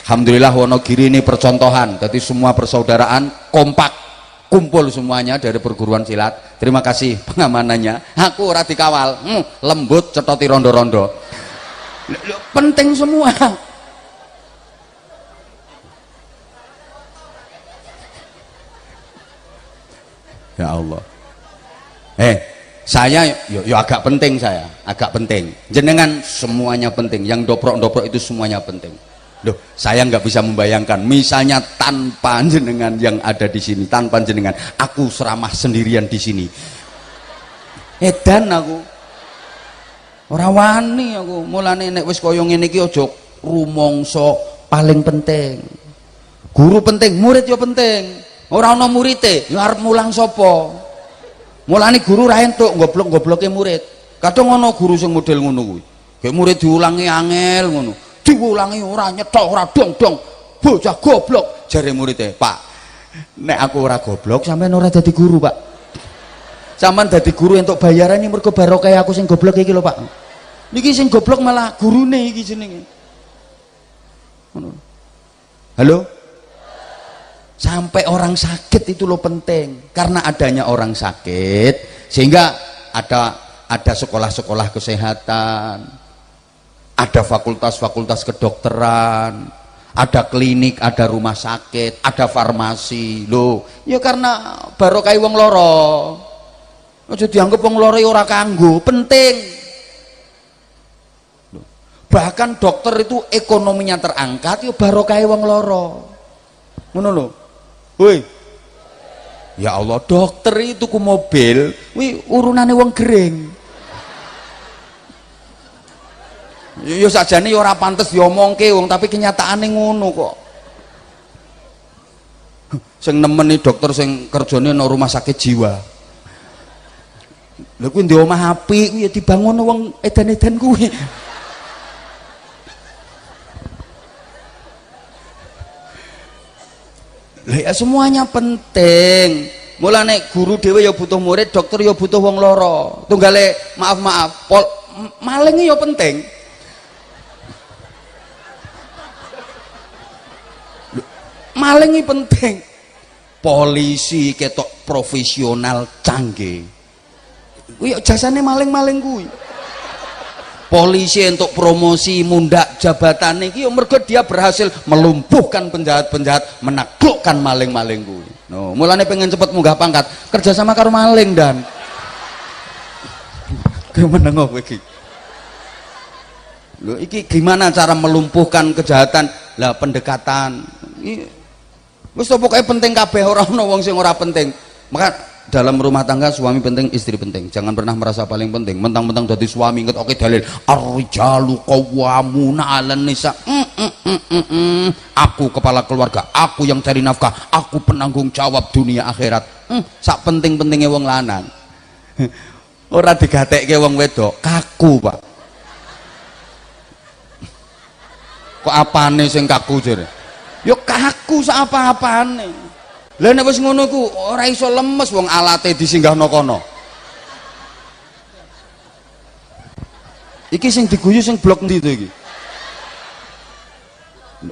alhamdulillah Wonogiri ini percontohan. Jadi semua persaudaraan kompak kumpul semuanya dari perguruan silat. Terima kasih pengamanannya. Aku ora dikawal, lembut cetoti rondo-rondo. Penting semua. Ya Allah. Saya yo agak penting, saya agak penting. Jenengan semuanya penting, yang doprok-doprok itu semuanya penting. Loh, saya nggak bisa membayangkan misalnya tanpa jenengan yang ada di sini, tanpa jenengan aku ceramah sendirian di sini, edan aku ora wani aku. Mulane nek wis kaya ngene iki aja rumangsa paling penting. Guru penting, murid ya penting. Ora ana murite ya arep mulang sapa. Mulane guru ra entuk goblok-gobloke murid. Kadang ana guru sing model ngono kuwi. Kayak murid diulangi angel ngono. Diulangi ora nyetok, ora dong-dong. Bocah goblok. Jare muridé, "Pak, nek aku ora goblok, sampean ora dadi guru, Pak. Sampean dadi guru entuk bayaran iki mergo barokah aku sing goblok iki lho, Pak. Niki sing goblok malah gurune iki jenenge." Ngono. Halo? Sampai orang sakit itu lo penting, karena adanya orang sakit sehingga ada sekolah-sekolah kesehatan, ada fakultas-fakultas kedokteran, ada klinik, ada rumah sakit, ada farmasi. Loh ya karena barokah wong loro, aja dianggap wong loro ora kanggo, penting. Bahkan dokter itu ekonominya terangkat ya barokah wong loro, ngono lho. Woi, ya Allah, dokter itu ku mobil, wih urunane wong gering. Ya sajane ya ora pantes diomongke wong, tapi kenyataane ngono kok. Sing nemeni dokter sing kerjane nang rumah sakit jiwa. Lha kuwi ndek omah apik kuwi ya dibangun wong edan-edan kuwi. Lah semuanya penting. Mulane guru dhewe ya butuh murid, dokter ya butuh wong loro. Tunggale maaf maling ya penting. Maling penting. Polisi ketok profesional canggih. Kuwi jasane maling-maling kuwi. Polisi untuk promosi mundak jabatan iki ya mergo dia berhasil melumpuhkan penjahat-penjahat, menaklukkan maling-maling kuwi. No, mulane pengen cepet munggah pangkat, kerja sama karo maling dan gimana kowe iki? Lho iki gimana cara melumpuhkan kejahatan? Lah pendekatan. Wis pokoke penting kabeh, ora ana wong sing ora penting. Maka dalam rumah tangga suami penting, istri penting. Jangan pernah merasa paling penting. Mentang-mentang jadi suami inget oke dalil ar-rijalu qawwamuna 'alan nisa. Aku kepala keluarga, aku yang cari nafkah, aku penanggung jawab dunia akhirat. Sak penting-pentingnya wong lanang. Ora digatekke wong wedok, kaku, Pak. Kok apane sing kaku jare? Ya kaku sak apa-apane. Lah nek wis ngono ku ora iso lemes wong alate disinggahno kono. Iki sing diguyu sing blok ndi to iki?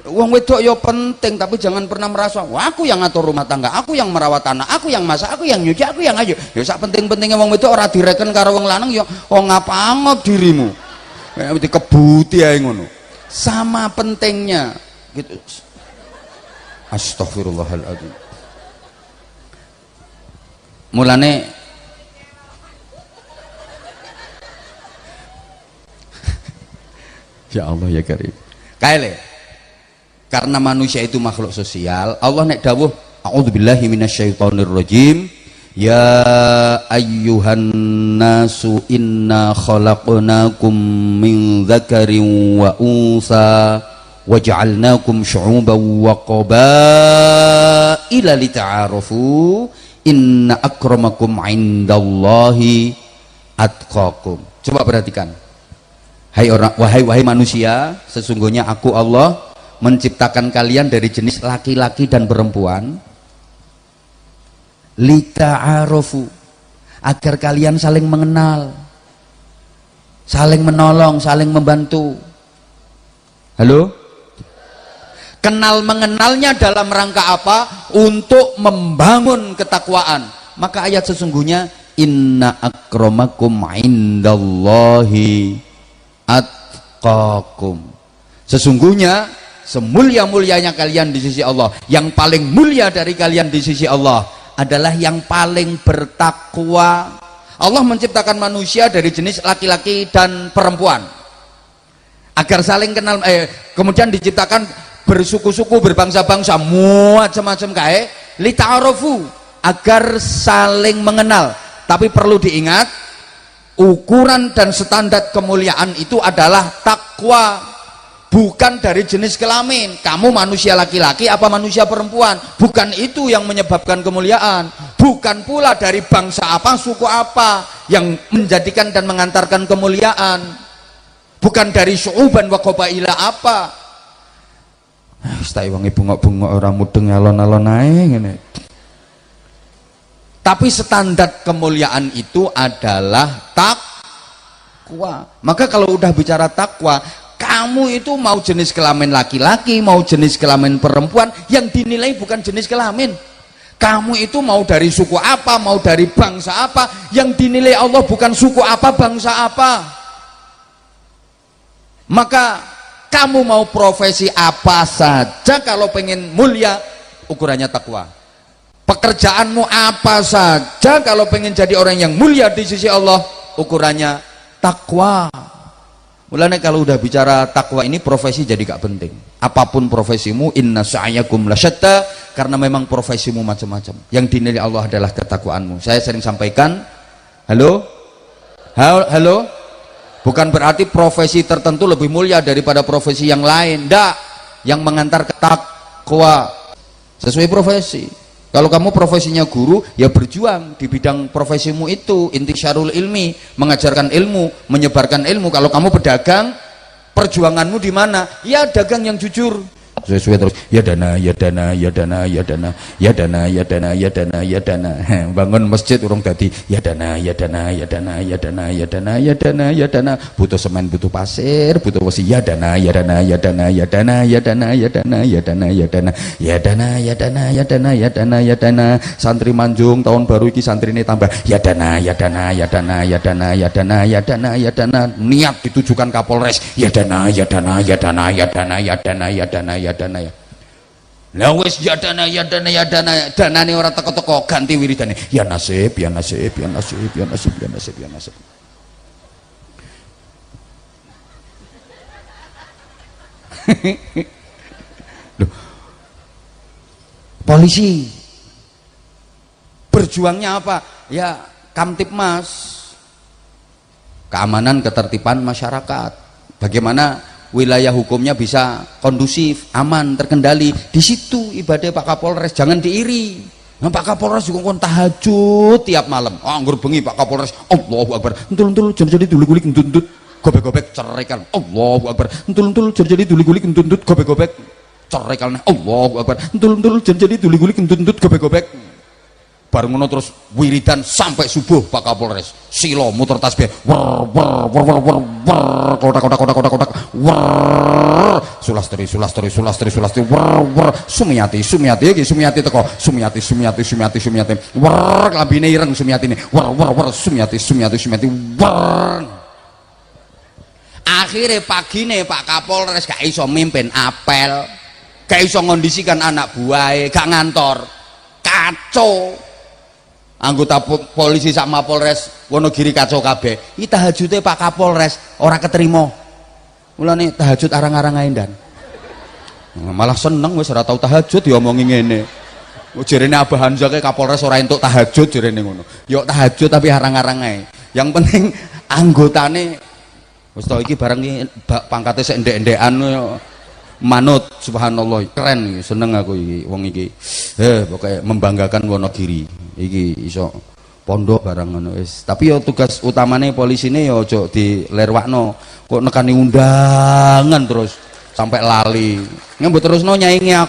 Wong wedok ya penting, tapi jangan pernah merasa wah aku yang ngatur rumah tangga, aku yang merawat anak, aku yang masak, aku yang nyuci, aku yang ayo. Ya sak penting-pentingnya wong wedok ora direken karo wong lanang ya ngapa-ngap dirimu. Mesti kebuti ae ngono. Sama pentingnya gitu. Astagfirullahaladzim. Mulane ya Allah ya Karim. Kaele karena manusia itu makhluk sosial, Allah nek dawuh a'udzubillahi minasyaitonirrajim, ya ayyuhan nasu inna khalaqnakum min dzakarin wa unsa waja'alnakum syu'uban wa qabaila lita'arafu inna akramakum indallahi atqakum. Coba perhatikan, wahai manusia, sesungguhnya aku Allah menciptakan kalian dari jenis laki-laki dan perempuan lita'arofu, agar kalian saling mengenal, saling menolong, saling membantu. Halo? Kenal mengenalnya dalam rangka apa? Untuk membangun ketakwaan. Maka ayat sesungguhnya inna akramakum indallahi atqakum, sesungguhnya semulia-mulianya kalian di sisi Allah, yang paling mulia dari kalian di sisi Allah adalah yang paling bertakwa. Allah menciptakan manusia dari jenis laki-laki dan perempuan agar saling kenal, kemudian diciptakan bersuku-suku, berbangsa-bangsa, macam-macam kae, li ta'arufu, agar saling mengenal. Tapi perlu diingat, ukuran dan standar kemuliaan itu adalah takwa, bukan dari jenis kelamin. Kamu manusia laki-laki apa manusia perempuan, bukan itu yang menyebabkan kemuliaan. Bukan pula dari bangsa apa, suku apa yang menjadikan dan mengantarkan kemuliaan. Bukan dari syu'uban wa qabaila apa. Stai wangi bengok-bengok orang mudeng alon-alon ae ngene. Tapi standar kemuliaan itu adalah takwa. Maka kalau udah bicara takwa, kamu itu mau jenis kelamin laki-laki, mau jenis kelamin perempuan, yang dinilai bukan jenis kelamin. Kamu itu mau dari suku apa, mau dari bangsa apa, yang dinilai Allah bukan suku apa, bangsa apa. Maka kamu mau profesi apa saja, kalau pengen mulia, ukurannya takwa. Pekerjaanmu apa saja, kalau pengen jadi orang yang mulia di sisi Allah, ukurannya takwa. Mulanya kalau udah bicara takwa ini, profesi jadi gak penting. Apapun profesimu, inna sa'yakum lasyatta, karena memang profesimu macam-macam. Yang dinilai Allah adalah ketakwaanmu. Saya sering sampaikan, halo, bukan berarti profesi tertentu lebih mulia daripada profesi yang lain. Ndak, yang mengantar ke takwa sesuai profesi. Kalau kamu profesinya guru, ya berjuang di bidang profesimu itu, intisyarul ilmi, mengajarkan ilmu, menyebarkan ilmu. Kalau kamu pedagang, perjuanganmu di mana? Ya dagang yang jujur. Sesuai terus, ya dana, ya dana, ya dana, ya dana, ya dana, ya dana, ya dana, ya dana. Bangun masjid urung dadi, ya dana, ya dana, ya dana, ya dana, ya dana, ya dana, ya dana. Butuh semen, butuh pasir, butuh wesi, ya dana, ya dana, ya dana, ya dana, ya dana, ya dana, ya dana, ya dana, ya dana, ya dana, ya dana, ya dana, ya dana. Santri Manjung tahun baru iki santrine tambah, ya dana, ya dana, ya dana, ya dana, ya dana, ya dana, ya dana. Niat ditujukan Kapolres, ya dana, ya dana, ya dana, ya dana, ya dana, ya dana, ya dana ya. Lah wis ya dana, ya dana, ya dana, danane ora teko-teko, ganti wiridane. Ya nasib, ya nasib, ya nasib, ya nasib, ya nasib, ya nasib. Loh. Polisi berjuangnya apa? Ya Kamtibmas, keamanan ketertiban masyarakat. Bagaimana wilayah hukumnya bisa kondusif, aman, terkendali. Di situ ibadah Pak Kapolres, jangan diiri. Nah, Pak Kapolres juga kon tahajud tiap malam. Anggur bengi Pak Kapolres, Allahu Akbar. Entul-entul jadi duli-gulik entut-entut, gobek-gobek cerekan. Allahu Akbar. Entul-entul jadi duli-gulik entut-entut, gobek-gobek cerekan. Allahu Akbar. Entul-entul jadi duli-gulik entut-entut, gobek-gobek. Bareng ngono terus wiridan sampai subuh Pak Kapolres. Silo muter tasbih. Wer wer wer wer wer wer kotak wer sulastri wer wer Sumiati iki Sumiati teko Sumiati wer klambine ireng Sumiatine wer wer Sumiati wer. Akhirnya pagine Pak Kapolres gak iso mimpin apel, gak iso ngondisikan anak buahe, gak ngantor, kacau. Anggota polisi sama Polres Wonogiri kacau kabeh. Iki tahajude Pak Kapolres ora keterima. Mulane tahajud arang-arang ae ndan. Malah seneng wis ora tau tahajud diomongi ngene. Jarene Abah Hamzah ke Kapolres ora entuk tahajud jarene ngono. Ya tahajud tapi arang-arang ae. Yang penting anggotane wis to iki barang iki pangkate sik ndek-ndekan manut, subhanallah, keren, seneng aku iki wong iki. Pokoknya membanggakan Wonogiri iki iso pondok barang ngono wis. Tapi ya tugas utamane polisine ya aja dilerwakno, kok nekani undangan terus sampai lali. Ngembut terusno nyaingi aku.